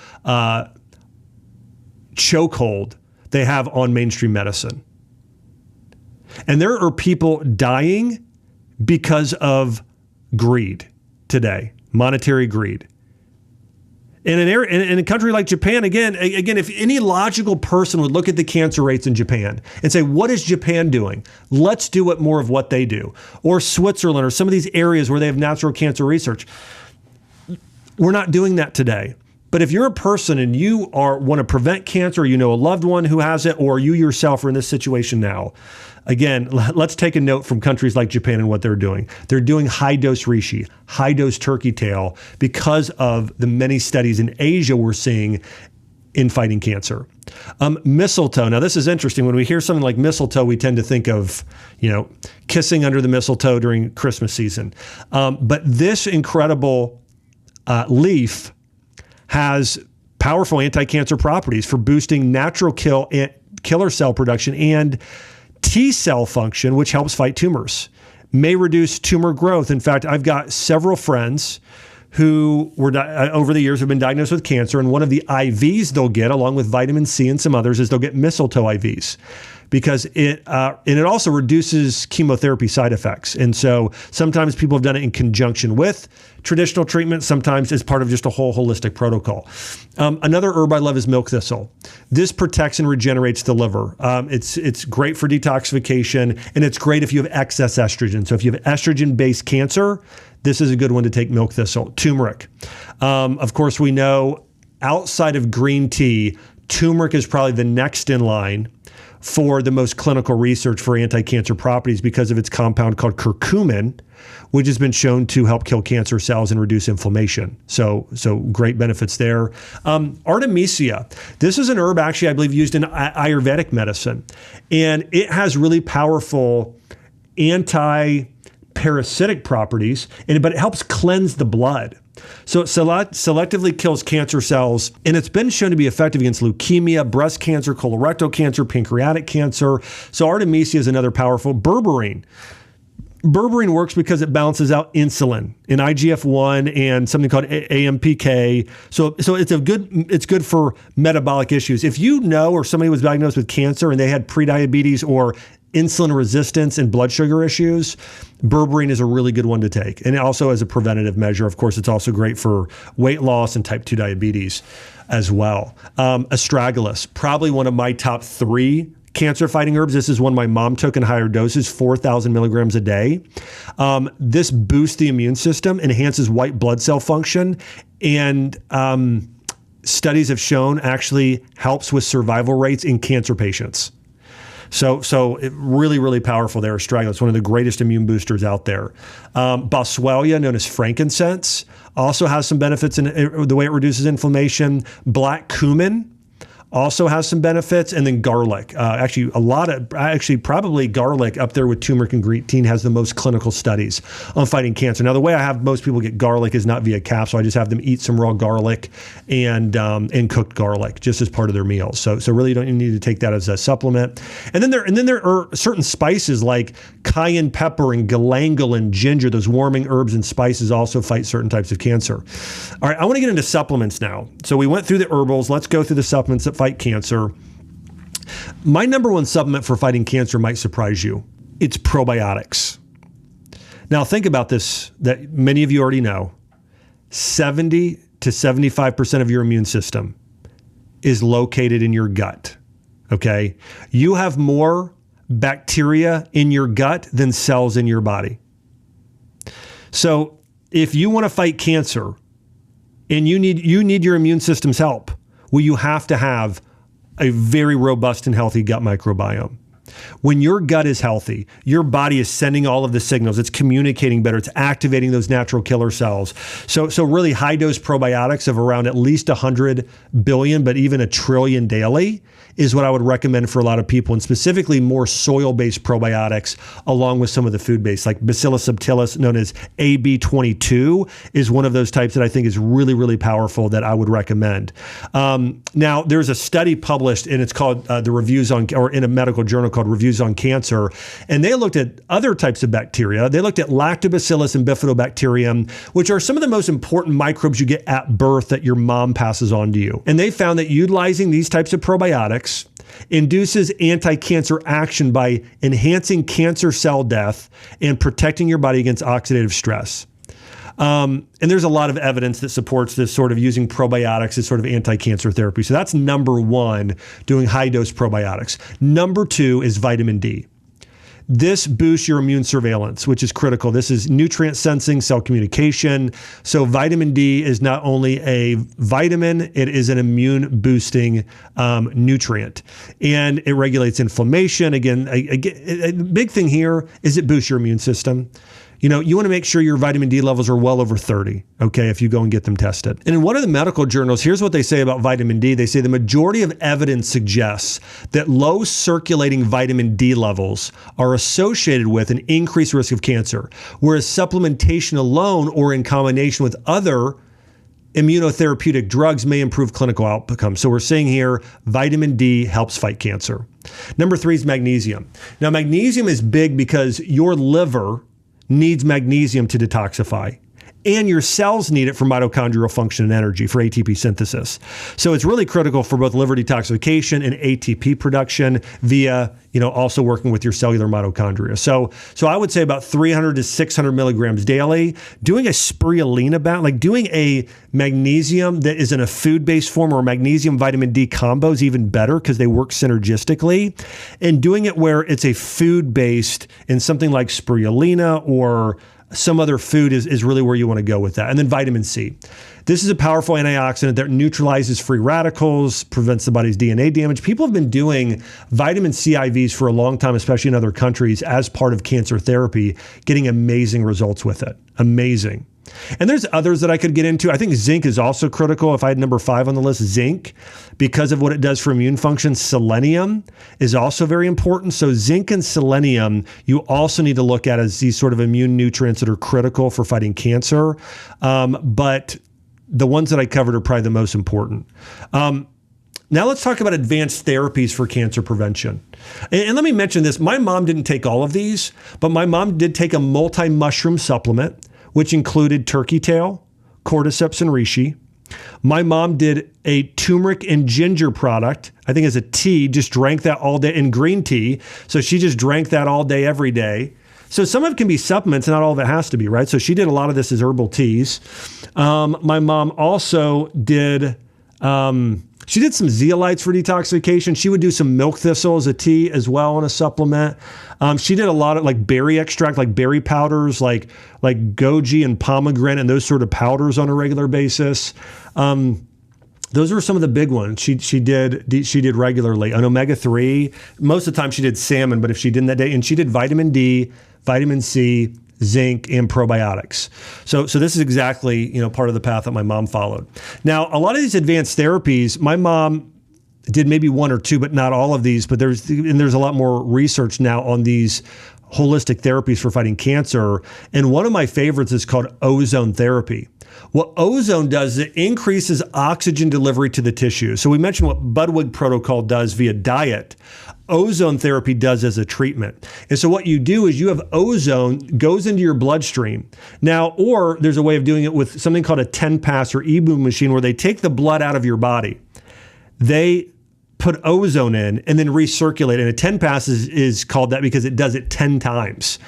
chokehold they have on mainstream medicine. And there are people dying because of greed today, monetary greed. In a country like Japan, again, if any logical person would look at the cancer rates in Japan and say, what is Japan doing? Let's do more of what they do. Or Switzerland, or some of these areas where they have natural cancer research. We're not doing that today. But if you're a person and you want to prevent cancer, or you know a loved one who has it, or you yourself are in this situation now, again, let's take a note from countries like Japan and what they're doing. They're doing high-dose reishi, high-dose turkey tail, because of the many studies in Asia we're seeing in fighting cancer. Mistletoe. Now, this is interesting. When we hear something like mistletoe, we tend to think of, kissing under the mistletoe during Christmas season. But this incredible leaf has powerful anti-cancer properties for boosting natural killer cell production and T cell function, which helps fight tumors. May reduce tumor growth. In fact, I've got several friends who were over the years have been diagnosed with cancer, and one of the IVs they'll get, along with vitamin C and some others, is they'll get mistletoe IVs, because it also reduces chemotherapy side effects. And so sometimes people have done it in conjunction with traditional treatment, sometimes as part of just a whole holistic protocol. Another herb I love is milk thistle. This protects and regenerates the liver. It's great for detoxification, and it's great if you have excess estrogen. So if you have estrogen-based cancer, this is a good one to take. Milk thistle. Turmeric. Of course, we know outside of green tea, turmeric is probably the next in line for the most clinical research for anti-cancer properties because of its compound called curcumin, which has been shown to help kill cancer cells and reduce inflammation. So great benefits there. Artemisia. This is an herb actually, I believe, used in Ayurvedic medicine. And it has really powerful anti-parasitic properties, but it helps cleanse the blood. So it selectively kills cancer cells, and it's been shown to be effective against leukemia, breast cancer, colorectal cancer, pancreatic cancer. So Artemisia is another powerful. Berberine. Berberine works because it balances out insulin and IGF-1 and something called AMPK. So it's good for metabolic issues. If you know, or somebody was diagnosed with cancer and they had prediabetes or insulin resistance and blood sugar issues, berberine is a really good one to take. And also as a preventative measure, of course, it's also great for weight loss and type 2 diabetes as well. Astragalus, probably one of my top 3 cancer-fighting herbs. This is one my mom took in higher doses, 4,000 milligrams a day. This boosts the immune system, enhances white blood cell function, and studies have shown actually helps with survival rates in cancer patients. So it really, really powerful there. Astragalus, one of the greatest immune boosters out there. Boswellia, known as frankincense, also has some benefits in the way it reduces inflammation. Black cumin also has some benefits, and then garlic. Probably garlic up there with turmeric and green tea has the most clinical studies on fighting cancer. Now, the way I have most people get garlic is not via capsule. I just have them eat some raw garlic and cooked garlic just as part of their meals. So really you don't need to take that as a supplement. And then there are certain spices like cayenne pepper and galangal and ginger. Those warming herbs and spices also fight certain types of cancer. All right, I want to get into supplements now. So we went through the herbals. Let's go through the supplements that fight cancer. My number one supplement for fighting cancer might surprise you. It's probiotics. Now think about this, that many of you already know. 70 to 75% of your immune system is located in your gut. Okay? You have more bacteria in your gut than cells in your body. So if you want to fight cancer and you need your immune system's help, well, you have to have a very robust and healthy gut microbiome. When your gut is healthy, your body is sending all of the signals. It's communicating better. It's activating those natural killer cells. So really high dose probiotics of around at least 100 billion, but even 1 trillion daily is what I would recommend for a lot of people, and specifically more soil-based probiotics along with some of the food-based, like Bacillus subtilis, known as AB22, is one of those types that I think is really, really powerful that I would recommend. Now, there's a study published, and it's called in a medical journal called Reviews on Cancer, and they looked at other types of bacteria. They looked at Lactobacillus and Bifidobacterium, which are some of the most important microbes you get at birth that your mom passes on to you. And they found that utilizing these types of probiotics induces anti-cancer action by enhancing cancer cell death and protecting your body against oxidative stress. And there's a lot of evidence that supports this sort of using probiotics as sort of anti-cancer therapy. So that's number one, doing high-dose probiotics. Number 2 is vitamin D. This boosts your immune surveillance, which is critical. This is nutrient sensing, cell communication. So vitamin D is not only a vitamin, it is an immune boosting nutrient. And it regulates inflammation. Again, a big thing here is it boosts your immune system. You know, you want to make sure your vitamin D levels are well over 30, okay, if you go and get them tested. And in one of the medical journals, here's what they say about vitamin D. They say the majority of evidence suggests that low circulating vitamin D levels are associated with an increased risk of cancer, whereas supplementation alone or in combination with other immunotherapeutic drugs may improve clinical outcomes. So we're seeing here, vitamin D helps fight cancer. Number 3 is magnesium. Now, magnesium is big because your liver needs magnesium to detoxify, and your cells need it for mitochondrial function and energy, for ATP synthesis. So it's really critical for both liver detoxification and ATP production via, also working with your cellular mitochondria. So I would say about 300 to 600 milligrams daily. Doing a spirulina bound, like doing a magnesium that is in a food-based form, or magnesium vitamin D combo is even better because they work synergistically. And doing it where it's a food-based in something like spirulina or some other food is really where you want to go with that. And then vitamin C. This is a powerful antioxidant that neutralizes free radicals, prevents the body's DNA damage. People have been doing vitamin C IVs for a long time, especially in other countries, as part of cancer therapy, getting amazing results with it. Amazing. And there's others that I could get into. I think zinc is also critical. If I had number 5 on the list, zinc, because of what it does for immune function. Selenium is also very important. So zinc and selenium, you also need to look at as these sort of immune nutrients that are critical for fighting cancer. But the ones that I covered are probably the most important. Now let's talk about advanced therapies for cancer prevention. And let me mention this. My mom didn't take all of these, but my mom did take a multi-mushroom supplement, which included turkey tail, cordyceps, and reishi. My mom did a turmeric and ginger product, I think as a tea, just drank that all day, and green tea. So she just drank that all day, every day. So some of it can be supplements, and not all of it has to be, right? So she did a lot of this as herbal teas. My mom also did... she did some zeolites for detoxification. She would do some milk thistle as a tea as well in a supplement. She did a lot of like berry extract, like berry powders, like goji and pomegranate and those sort of powders on a regular basis. Those were some of the big ones she did regularly. An omega-3, most of the time she did salmon, but if she didn't that day, and she did vitamin D, vitamin C, zinc, and probiotics. So this is exactly, part of the path that my mom followed. Now, a lot of these advanced therapies, my mom did maybe 1 or 2, but not all of these, but there's a lot more research now on these holistic therapies for fighting cancer. And one of my favorites is called ozone therapy. What ozone does is it increases oxygen delivery to the tissue. So we mentioned what Budwig protocol does via diet. Ozone therapy does as a treatment. And so what you do is you have ozone goes into your bloodstream. Now, or there's a way of doing it with something called a 10-pass or EBOO machine, where they take the blood out of your body. They put ozone in and then recirculate. And a 10-pass is called that because it does it 10 times.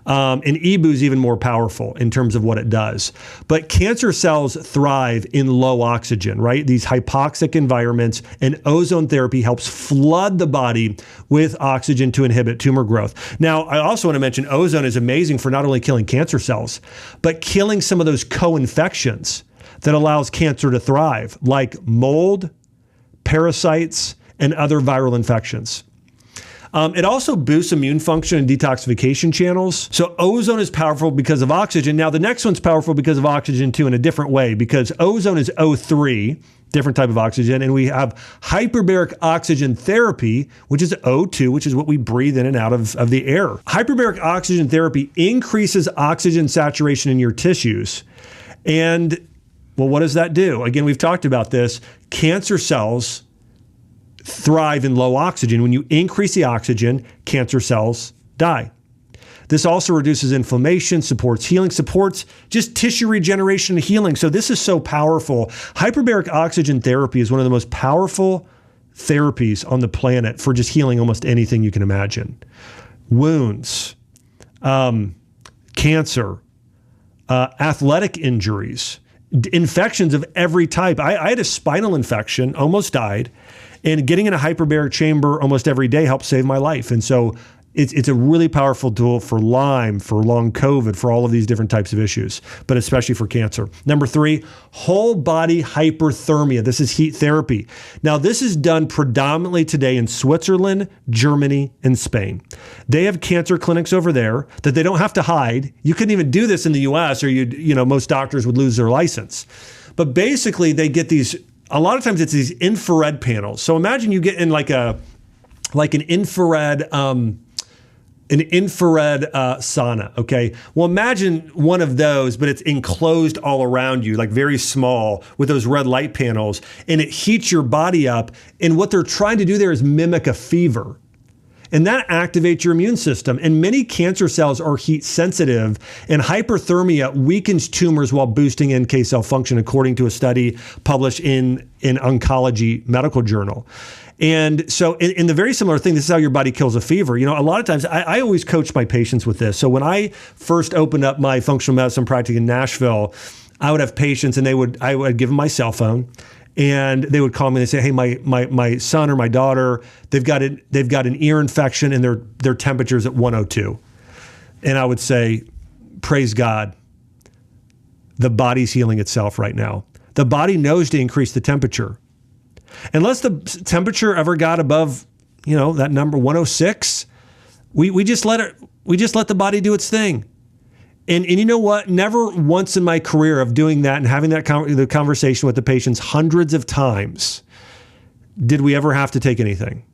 And EBOO is even more powerful in terms of what it does. But cancer cells thrive in low oxygen, right? These hypoxic environments, and ozone therapy helps flood the body with oxygen to inhibit tumor growth. Now, I also want to mention ozone is amazing for not only killing cancer cells, but killing some of those co-infections that allows cancer to thrive, like mold, parasites, and other viral infections. It also boosts immune function and detoxification channels. So ozone is powerful because of oxygen. Now, the next one's powerful because of oxygen too, in a different way, because ozone is O3, different type of oxygen, and we have hyperbaric oxygen therapy, which is O2, which is what we breathe in and out of the air. Hyperbaric oxygen therapy increases oxygen saturation in your tissues. And, well, what does that do? Again, we've talked about this. Cancer cells thrive in low oxygen. When you increase the oxygen, cancer cells die. This also reduces inflammation, supports healing, supports just tissue regeneration and healing. So this is so powerful. Hyperbaric oxygen therapy is one of the most powerful therapies on the planet for just healing almost anything you can imagine. Wounds, cancer, athletic injuries, infections of every type. I had a spinal infection, almost died. And getting in a hyperbaric chamber almost every day helped save my life. And so it's a really powerful tool for Lyme, for long COVID, for all of these different types of issues, but especially for cancer. Number 3, whole body hyperthermia. This is heat therapy. Now, this is done predominantly today in Switzerland, Germany, and Spain. They have cancer clinics over there that they don't have to hide. You couldn't even do this in the US, or most doctors would lose their license. But basically, they get these. A lot of times it's these infrared panels. So imagine you get in like an infrared An infrared sauna, okay? Well, imagine one of those, but it's enclosed all around you, like very small with those red light panels, and it heats your body up. And what they're trying to do there is mimic a fever. And that activates your immune system. And many cancer cells are heat sensitive, and hyperthermia weakens tumors while boosting NK cell function, according to a study published in Oncology Medical Journal. And so in the very similar thing, this is how your body kills a fever. You know, a lot of times I always coach my patients with this. So when I first opened up my functional medicine practice in Nashville, I would have patients and I would give them my cell phone, and they would call me and they say, hey, my son or my daughter, they've got an ear infection and their temperature's at 102. And I would say, praise God, the body's healing itself right now. The body knows to increase the temperature. Unless the temperature ever got above, that number 106, we just let the body do its thing. And you know what? Never once in my career of doing that and having the conversation with the patients hundreds of times did we ever have to take anything.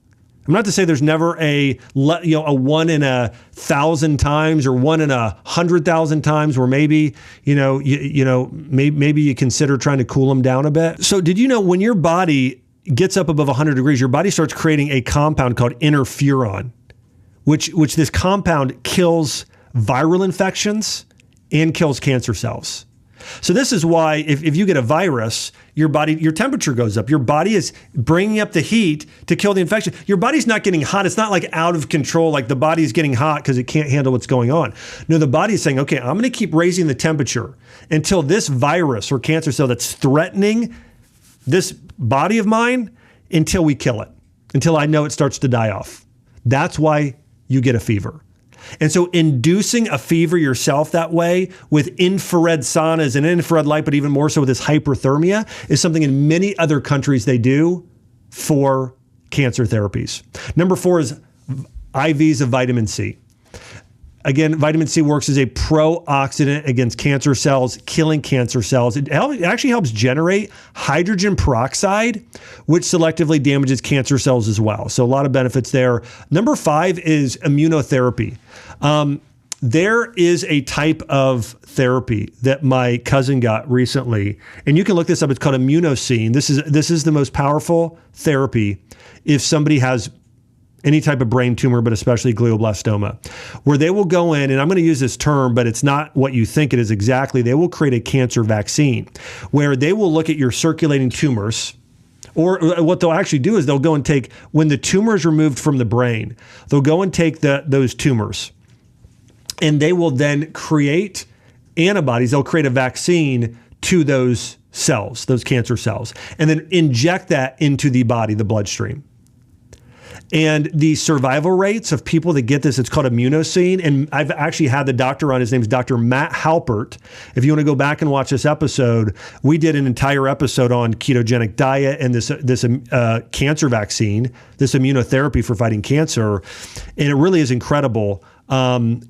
I'm not to say there's never a 1 in 1,000 times or 1 in 100,000 times where maybe maybe you consider trying to cool them down a bit. So did you know when your body gets up above 100 degrees, your body starts creating a compound called interferon, which this compound kills viral infections and kills cancer cells. So this is why if you get a virus, your temperature goes up. Your body is bringing up the heat to kill the infection. Your body's not getting hot. It's not like out of control, like the body's getting hot because it can't handle what's going on. No, the body's saying, okay, I'm going to keep raising the temperature until this virus or cancer cell that's threatening this body of mine, until we kill it, until I know it starts to die off. That's why you get a fever. And so inducing a fever yourself that way with infrared saunas and infrared light, but even more so with this hyperthermia, is something in many other countries they do for cancer therapies. Number 4 is IVs of vitamin C. Again, vitamin C works as a pro-oxidant against cancer cells, killing cancer cells. It actually helps generate hydrogen peroxide, which selectively damages cancer cells as well. So a lot of benefits there. Number 5 is immunotherapy. There is a type of therapy that my cousin got recently, and you can look this up. It's called immunosine. This is the most powerful therapy if somebody has any type of brain tumor, but especially glioblastoma, where they will go in, and I'm going to use this term, but it's not what you think it is exactly. They will create a cancer vaccine where they will look at your circulating tumors, or what they'll actually do is they'll go and take, when the tumor is removed from the brain, they'll go and take those tumors, and they will then create antibodies. They'll create a vaccine to those cells, those cancer cells, and then inject that into the body, the bloodstream. And the survival rates of people that get this, it's called immunosine. And I've actually had the doctor on. His name's Dr. Matt Halpert. If you want to go back and watch this episode, we did an entire episode on ketogenic diet and this cancer vaccine, this immunotherapy for fighting cancer. And it really is incredible. But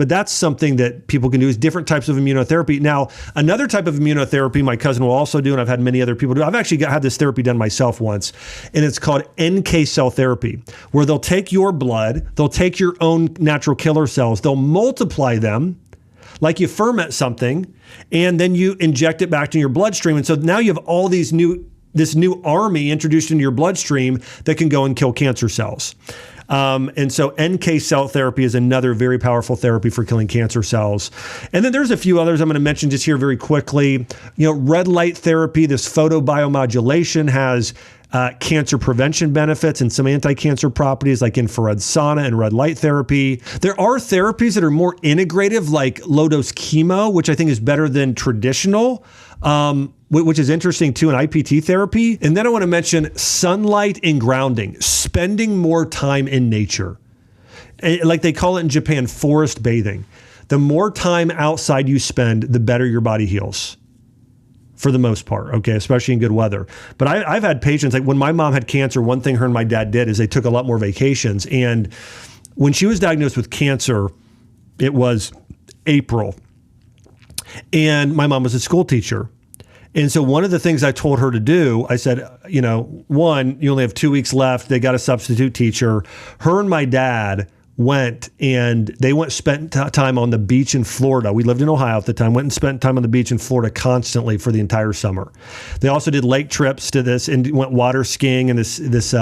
that's something that people can do, is different types of immunotherapy. Now, another type of immunotherapy my cousin will also do, and I've had many other people do. I've actually had this therapy done myself once, and it's called NK cell therapy, where they'll take your blood, they'll take your own natural killer cells, they'll multiply them like you ferment something, and then you inject it back to your bloodstream. And so now you have all this new army introduced into your bloodstream that can go and kill cancer cells. And so NK cell therapy is another very powerful therapy for killing cancer cells. And then there's a few others I'm going to mention just here very quickly. Red light therapy, this photobiomodulation has cancer prevention benefits and some anti-cancer properties like infrared sauna and red light therapy. There are therapies that are more integrative, like low-dose chemo, which I think is better than traditional, which is interesting too, in IPT therapy. And then I want to mention sunlight and grounding, spending more time in nature. Like they call it in Japan, forest bathing. The more time outside you spend, the better your body heals. For the most part, okay, especially in good weather. But I've had patients, like when my mom had cancer, one thing her and my dad did is they took a lot more vacations. And when she was diagnosed with cancer, it was April. And my mom was a school teacher. And so one of the things I told her to do, I said, one, you only have 2 weeks left. They got a substitute teacher. Her and my dad went and spent time on the beach in Florida. We lived in Ohio at the time, went and spent time on the beach in Florida constantly for the entire summer. They also did lake trips to this and went water skiing in this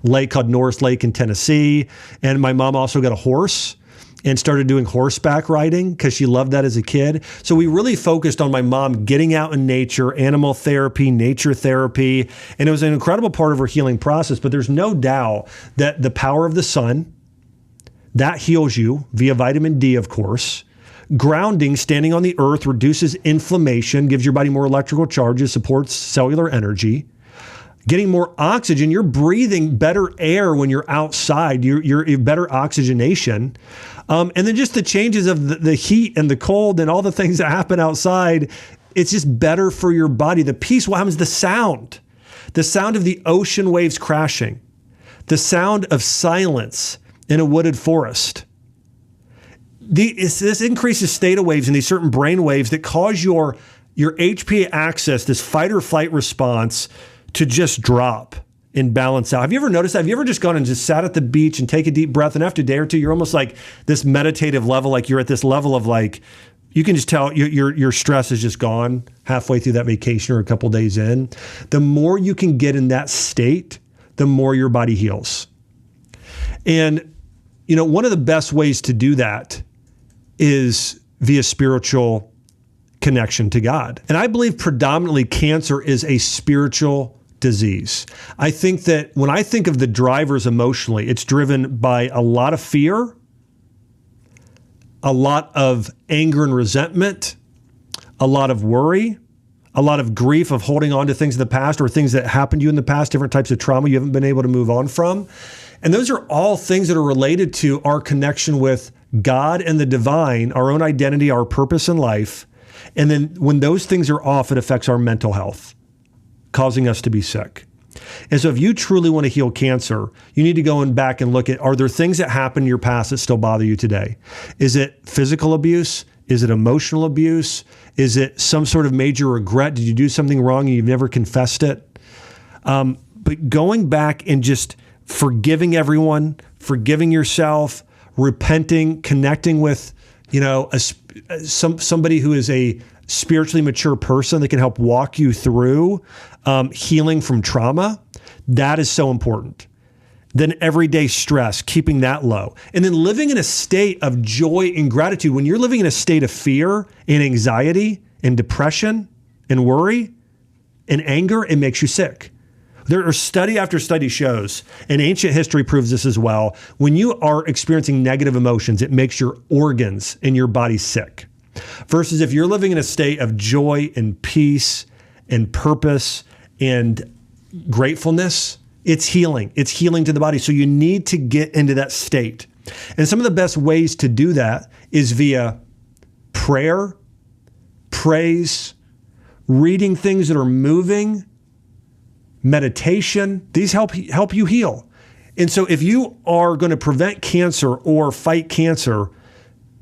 lake called Norris Lake in Tennessee. And my mom also got a horse and started doing horseback riding because she loved that as a kid. So we really focused on my mom getting out in nature, animal therapy, nature therapy, and it was an incredible part of her healing process. But there's no doubt that the power of the sun, that heals you via vitamin D, of course. Grounding, standing on the earth, reduces inflammation, gives your body more electrical charges, supports cellular energy. Getting more oxygen, you're breathing better air when you're outside, you're better oxygenation. And then just the changes of the heat and the cold and all the things that happen outside, it's just better for your body. The peace, what happens? The sound of the ocean waves crashing, the sound of silence in a wooded forest. This increases theta waves and these certain brain waves that cause your HPA axis, this fight or flight response, to just drop and balance out. Have you ever noticed that? Have you ever just gone and just sat at the beach and take a deep breath, and after a day or two, you're almost like this meditative level, like you're at this level of like, you can just tell your stress is just gone halfway through that vacation or a couple days in. The more you can get in that state, the more your body heals. And one of the best ways to do that is via spiritual connection to God. And I believe predominantly cancer is a spiritual disease. I think that when I think of the drivers emotionally, it's driven by a lot of fear, a lot of anger and resentment, a lot of worry, a lot of grief of holding on to things in the past or things that happened to you in the past, different types of trauma you haven't been able to move on from. And those are all things that are related to our connection with God and the divine, our own identity, our purpose in life. And then when those things are off, it affects our mental health, causing us to be sick. And so if you truly want to heal cancer, you need to go back and look at, are there things that happened in your past that still bother you today? Is it physical abuse? Is it emotional abuse? Is it some sort of major regret? Did you do something wrong and you've never confessed it? But going back and just forgiving everyone, forgiving yourself, repenting, connecting with, somebody who is a spiritually mature person that can help walk you through healing from trauma, that is so important. Then everyday stress, keeping that low. And then living in a state of joy and gratitude. When you're living in a state of fear and anxiety and depression and worry and anger, it makes you sick. There are study after study shows, and ancient history proves this as well. When you are experiencing negative emotions, it makes your organs in your body sick. Versus if you're living in a state of joy and peace and purpose and gratefulness, it's healing. It's healing to the body. So you need to get into that state. And some of the best ways to do that is via prayer, praise, reading things that are moving, meditation. These help you heal. And so if you are going to prevent cancer or fight cancer,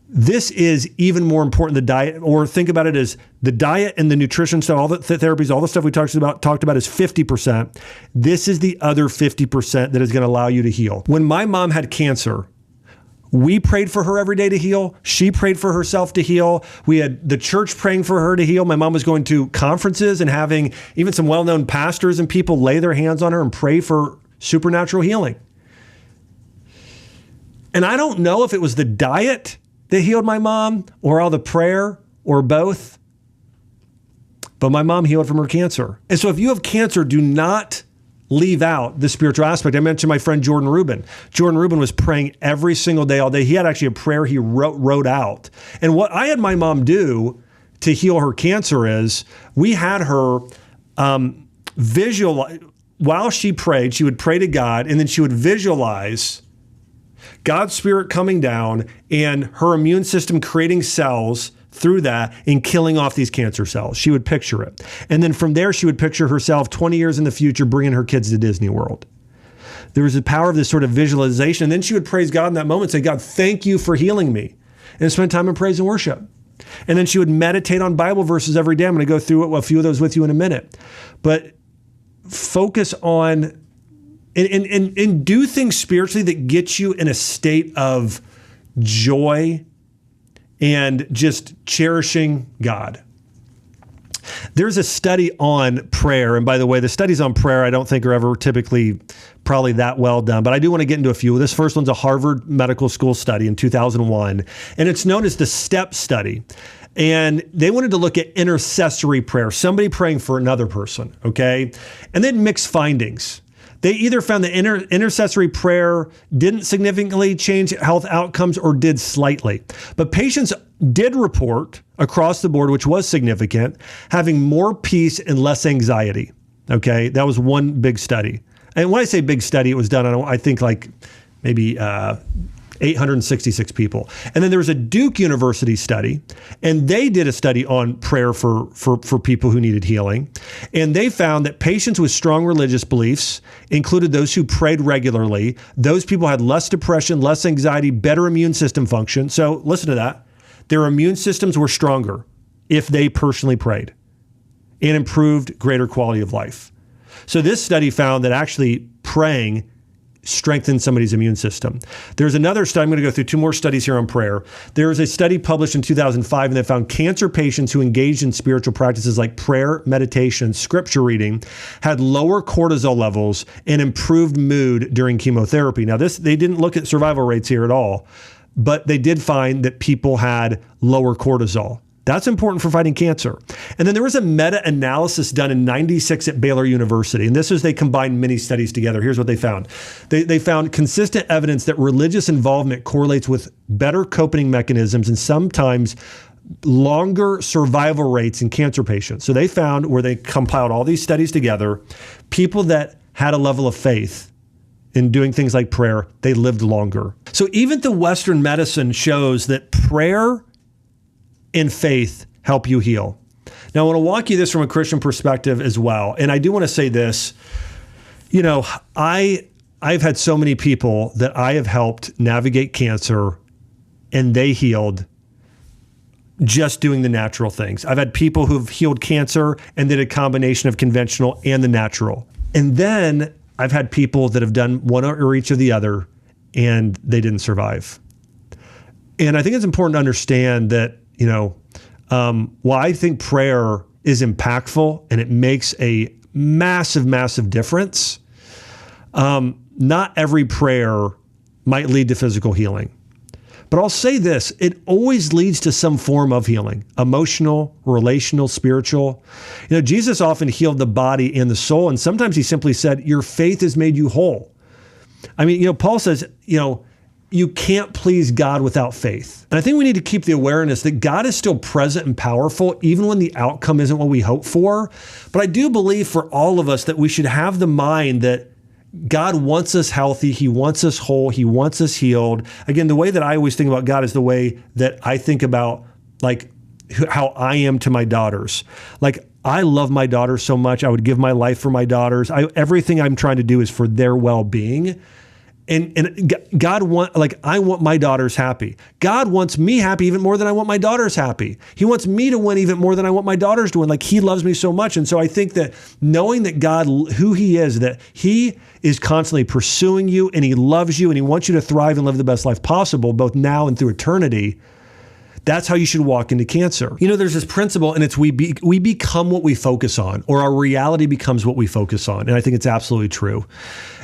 this is even more important, the diet, or think about it as the diet and the nutrition stuff, all the therapies, all the stuff we talked about is 50%. This is the other 50% that is going to allow you to heal. When my mom had cancer, we prayed for her every day to heal. She prayed for herself to heal. We had the church praying for her to heal. My mom was going to conferences and having even some well-known pastors and people lay their hands on her and pray for supernatural healing. And I don't know if it was the diet that healed my mom or all the prayer or both, but my mom healed from her cancer. And so if you have cancer, do not leave out the spiritual aspect. I mentioned my friend Jordan Rubin. Jordan Rubin was praying every single day, all day. He had actually a prayer he wrote out. And what I had my mom do to heal her cancer is we had her visualize, while she prayed, she would pray to God, and then she would visualize God's spirit coming down and her immune system creating cells through that and killing off these cancer cells. She would picture it. And then from there, she would picture herself 20 years in the future bringing her kids to Disney World. There was the power of this sort of visualization. And then she would praise God in that moment, say, God, thank you for healing me. And spend time in praise and worship. And then she would meditate on Bible verses every day. I'm going to go through a few of those with you in a minute. But focus on and do things spiritually that get you in a state of joy and just cherishing God. There's a study on prayer. And by the way, the studies on prayer, I don't think are ever typically probably that well done, but I do want to get into a few. This first one's a Harvard Medical School study in 2001, and it's known as the STEP study. And they wanted to look at intercessory prayer, somebody praying for another person, okay? And then mixed findings. They either found that intercessory prayer didn't significantly change health outcomes or did slightly. But patients did report across the board, which was significant, having more peace and less anxiety. Okay, that was one big study. And when I say big study, it was done on, I think, like maybe 866 people. And then there was a Duke University study, and they did a study on prayer for people who needed healing. And they found that patients with strong religious beliefs included those who prayed regularly. Those people had less depression, less anxiety, better immune system function. So listen to that. Their immune systems were stronger if they personally prayed and improved greater quality of life. So this study found that actually praying strengthen somebody's immune system. There's another study. I'm going to go through two more studies here on prayer. There was a study published in 2005, and they found cancer patients who engaged in spiritual practices like prayer, meditation, scripture reading had lower cortisol levels and improved mood during chemotherapy. Now, they didn't look at survival rates here at all, but they did find that people had lower cortisol. That's important for fighting cancer. And then there was a meta-analysis done in 96 at Baylor University. And this is, they combined many studies together. Here's what they found. They found consistent evidence that religious involvement correlates with better coping mechanisms and sometimes longer survival rates in cancer patients. So they found, where they compiled all these studies together, people that had a level of faith in doing things like prayer, they lived longer. So even the Western medicine shows that prayer and faith help you heal. Now, I want to walk you this from a Christian perspective as well. And I do want to say this, I've had so many people that I have helped navigate cancer and they healed just doing the natural things. I've had people who've healed cancer and did a combination of conventional and the natural. And then I've had people that have done one or each of the other and they didn't survive. And I think it's important to understand that while I think prayer is impactful and it makes a massive, massive difference, not every prayer might lead to physical healing. But I'll say this, it always leads to some form of healing, emotional, relational, spiritual. Jesus often healed the body and the soul, and sometimes he simply said, your faith has made you whole. I mean, Paul says, you can't please God without faith. And I think we need to keep the awareness that God is still present and powerful, even when the outcome isn't what we hope for. But I do believe for all of us that we should have the mind that God wants us healthy. He wants us whole. He wants us healed. Again, the way that I always think about God is the way that I think about like how I am to my daughters. Like, I love my daughters so much. I would give my life for my daughters. Everything I'm trying to do is for their well-being. And God I want my daughters happy. God wants me happy even more than I want my daughters happy. He wants me to win even more than I want my daughters to win. Like, he loves me so much. And so I think that knowing that God, who he is, that he is constantly pursuing you and he loves you and he wants you to thrive and live the best life possible, both now and through eternity, that's how you should walk into cancer. There's this principle, and it's we become what we focus on, or our reality becomes what we focus on. And I think it's absolutely true.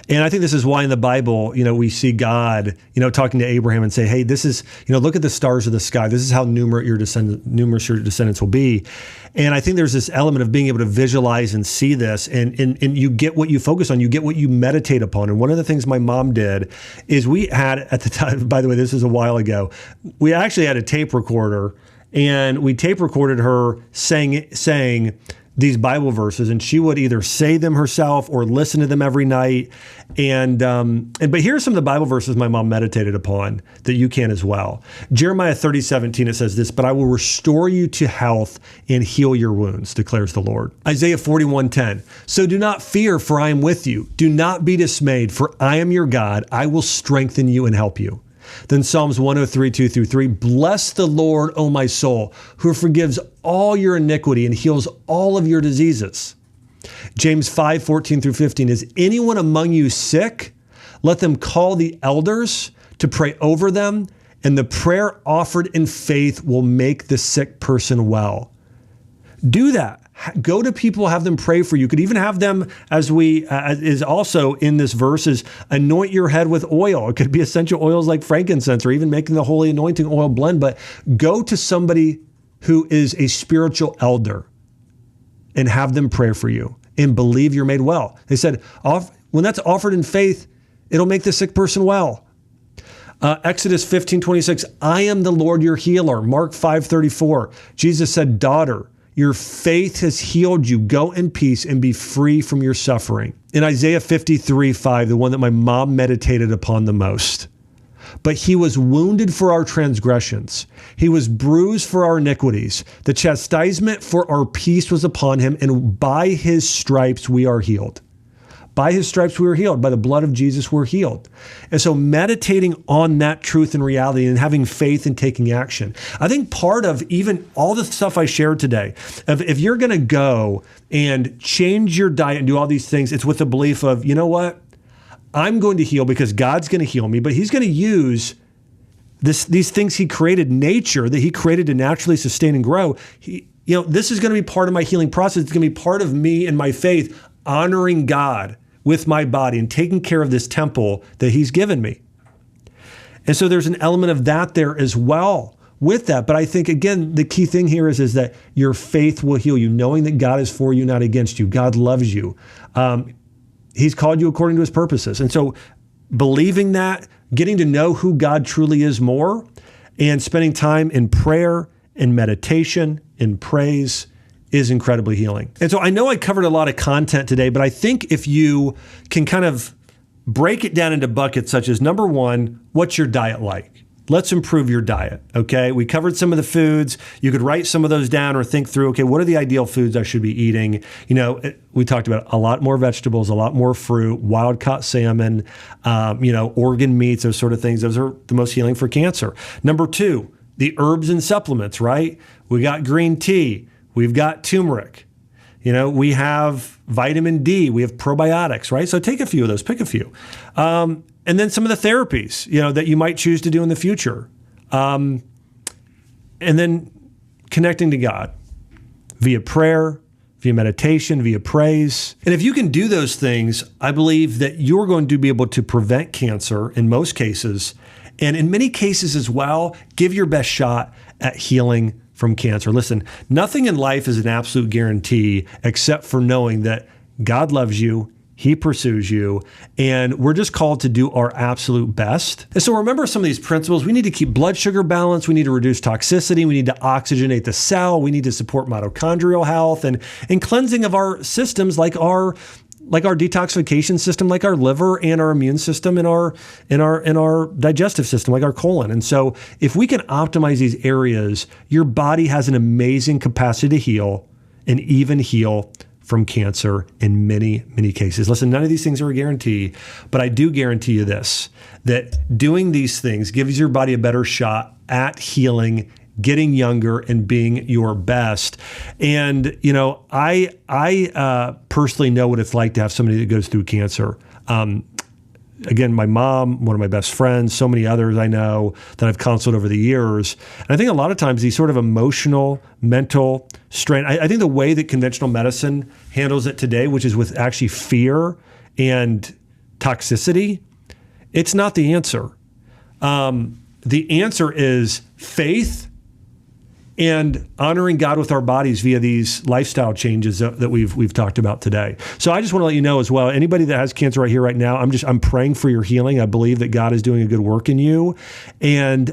And I think this is why in the Bible, we see God, talking to Abraham and say, hey, this is, look at the stars of the sky. This is how numerous your descendants will be. And I think there's this element of being able to visualize and see this, and you get what you focus on, you get what you meditate upon. And one of the things my mom did is we had at the time, by the way, this was a while ago, we actually had a tape recorder, and we tape recorded her saying these Bible verses, and she would either say them herself or listen to them every night. But here's some of the Bible verses my mom meditated upon that you can as well. Jeremiah 30:17, it says this, but I will restore you to health and heal your wounds, declares the Lord. Isaiah 41:10, so do not fear, for I am with you. Do not be dismayed, for I am your God. I will strengthen you and help you. Then Psalms 103:2-3, bless the Lord, O my soul, who forgives all your iniquity and heals all of your diseases. James 5:14-15, is anyone among you sick? Let them call the elders to pray over them, and the prayer offered in faith will make the sick person well. Do that. Go to people, have them pray for you. You could even have them, as is also in this verse, is anoint your head with oil. It could be essential oils like frankincense or even making the holy anointing oil blend, but go to somebody who is a spiritual elder and have them pray for you and believe you're made well. They said, when that's offered in faith, it'll make the sick person well. Exodus 15:26, I am the Lord your healer. Mark 5:34, Jesus said, daughter, your faith has healed you. Go in peace and be free from your suffering. In Isaiah 53:5, the one that my mom meditated upon the most, but he was wounded for our transgressions. He was bruised for our iniquities. The chastisement for our peace was upon him, and by his stripes we are healed. By his stripes we were healed. By the blood of Jesus we're healed. And so meditating on that truth and reality and having faith and taking action. I think part of even all the stuff I shared today, if you're going to go and change your diet and do all these things, it's with the belief of, you know what? I'm going to heal because God's going to heal me, but he's going to use these things he created, nature that he created to naturally sustain and grow. This is going to be part of my healing process. It's going to be part of me and my faith honoring God with my body and taking care of this temple that he's given me. And so there's an element of that there as well with that. But I think, again, the key thing here is that your faith will heal you, knowing that God is for you, not against you. God loves you. He's called you according to his purposes. And so believing that, getting to know who God truly is more, and spending time in prayer, in meditation, in praise, is incredibly healing. And so I know I covered a lot of content today, but I think if you can kind of break it down into buckets such as, number one, what's your diet like? Let's improve your diet, okay? We covered some of the foods. You could write some of those down or think through, okay, what are the ideal foods I should be eating? We talked about a lot more vegetables, a lot more fruit, wild-caught salmon, organ meats, those sort of things. Those are the most healing for cancer. Number two, the herbs and supplements, right? We got green tea. We've got turmeric. We have vitamin D. We have probiotics, right? So take a few of those, pick a few. And then some of the therapies, that you might choose to do in the future. And then connecting to God via prayer, via meditation, via praise. And if you can do those things, I believe that you're going to be able to prevent cancer in most cases. And in many cases as well, give your best shot at healing from cancer. Listen, nothing in life is an absolute guarantee except for knowing that God loves you, he pursues you, and we're just called to do our absolute best. And so remember some of these principles. We need to keep blood sugar balanced. We need to reduce toxicity. We need to oxygenate the cell. We need to support mitochondrial health and cleansing of our systems like our detoxification system, like our liver and our immune system and our digestive system, like our colon. And so if we can optimize these areas, your body has an amazing capacity to heal and even heal from cancer in many, many cases. Listen, none of these things are a guarantee, but I do guarantee you this, that doing these things gives your body a better shot at healing, getting younger, and being your best. And, I personally know what it's like to have somebody that goes through cancer. Again, my mom, one of my best friends, so many others I know that I've counseled over the years. And I think a lot of times these sort of emotional, mental strain, I think the way that conventional medicine handles it today, which is with actually fear and toxicity, it's not the answer. The answer is faith and honoring God with our bodies via these lifestyle changes that we've talked about today. So I just want to let you know as well, anybody that has cancer right here, right now, I'm praying for your healing. I believe that God is doing a good work in you. And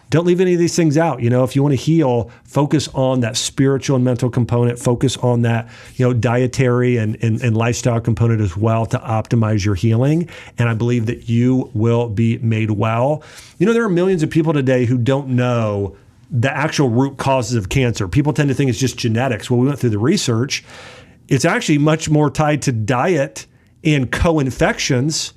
don't leave any of these things out. If you want to heal, focus on that spiritual and mental component, focus on that, dietary and lifestyle component as well to optimize your healing. And I believe that you will be made well. There are millions of people today who don't know the actual root causes of cancer. People tend to think it's just genetics. Well, we went through the research. It's actually much more tied to diet and co-infections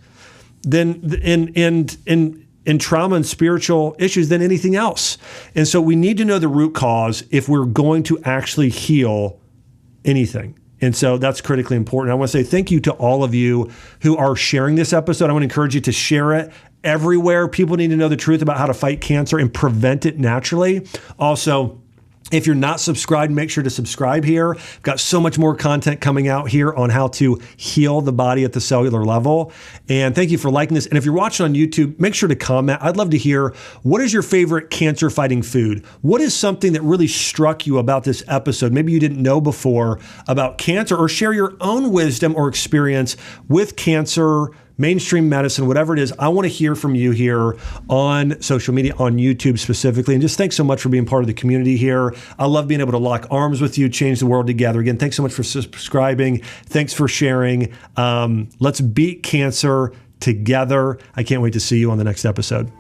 than in trauma and spiritual issues than anything else. And so we need to know the root cause if we're going to actually heal anything. And so that's critically important. I want to say thank you to all of you who are sharing this episode. I want to encourage you to share it everywhere. People need to know the truth about how to fight cancer and prevent it naturally. Also, if you're not subscribed, make sure to subscribe here. I've got so much more content coming out here on how to heal the body at the cellular level. And thank you for liking this. And if you're watching on YouTube, make sure to comment. I'd love to hear, what is your favorite cancer fighting food? What is something that really struck you about this episode? Maybe you didn't know before about cancer, or share your own wisdom or experience with cancer, mainstream medicine, whatever it is. I want to hear from you here on social media, on YouTube specifically. And just thanks so much for being part of the community here. I love being able to lock arms with you, change the world together. Again, thanks so much for subscribing. Thanks for sharing. Let's beat cancer together. I can't wait to see you on the next episode.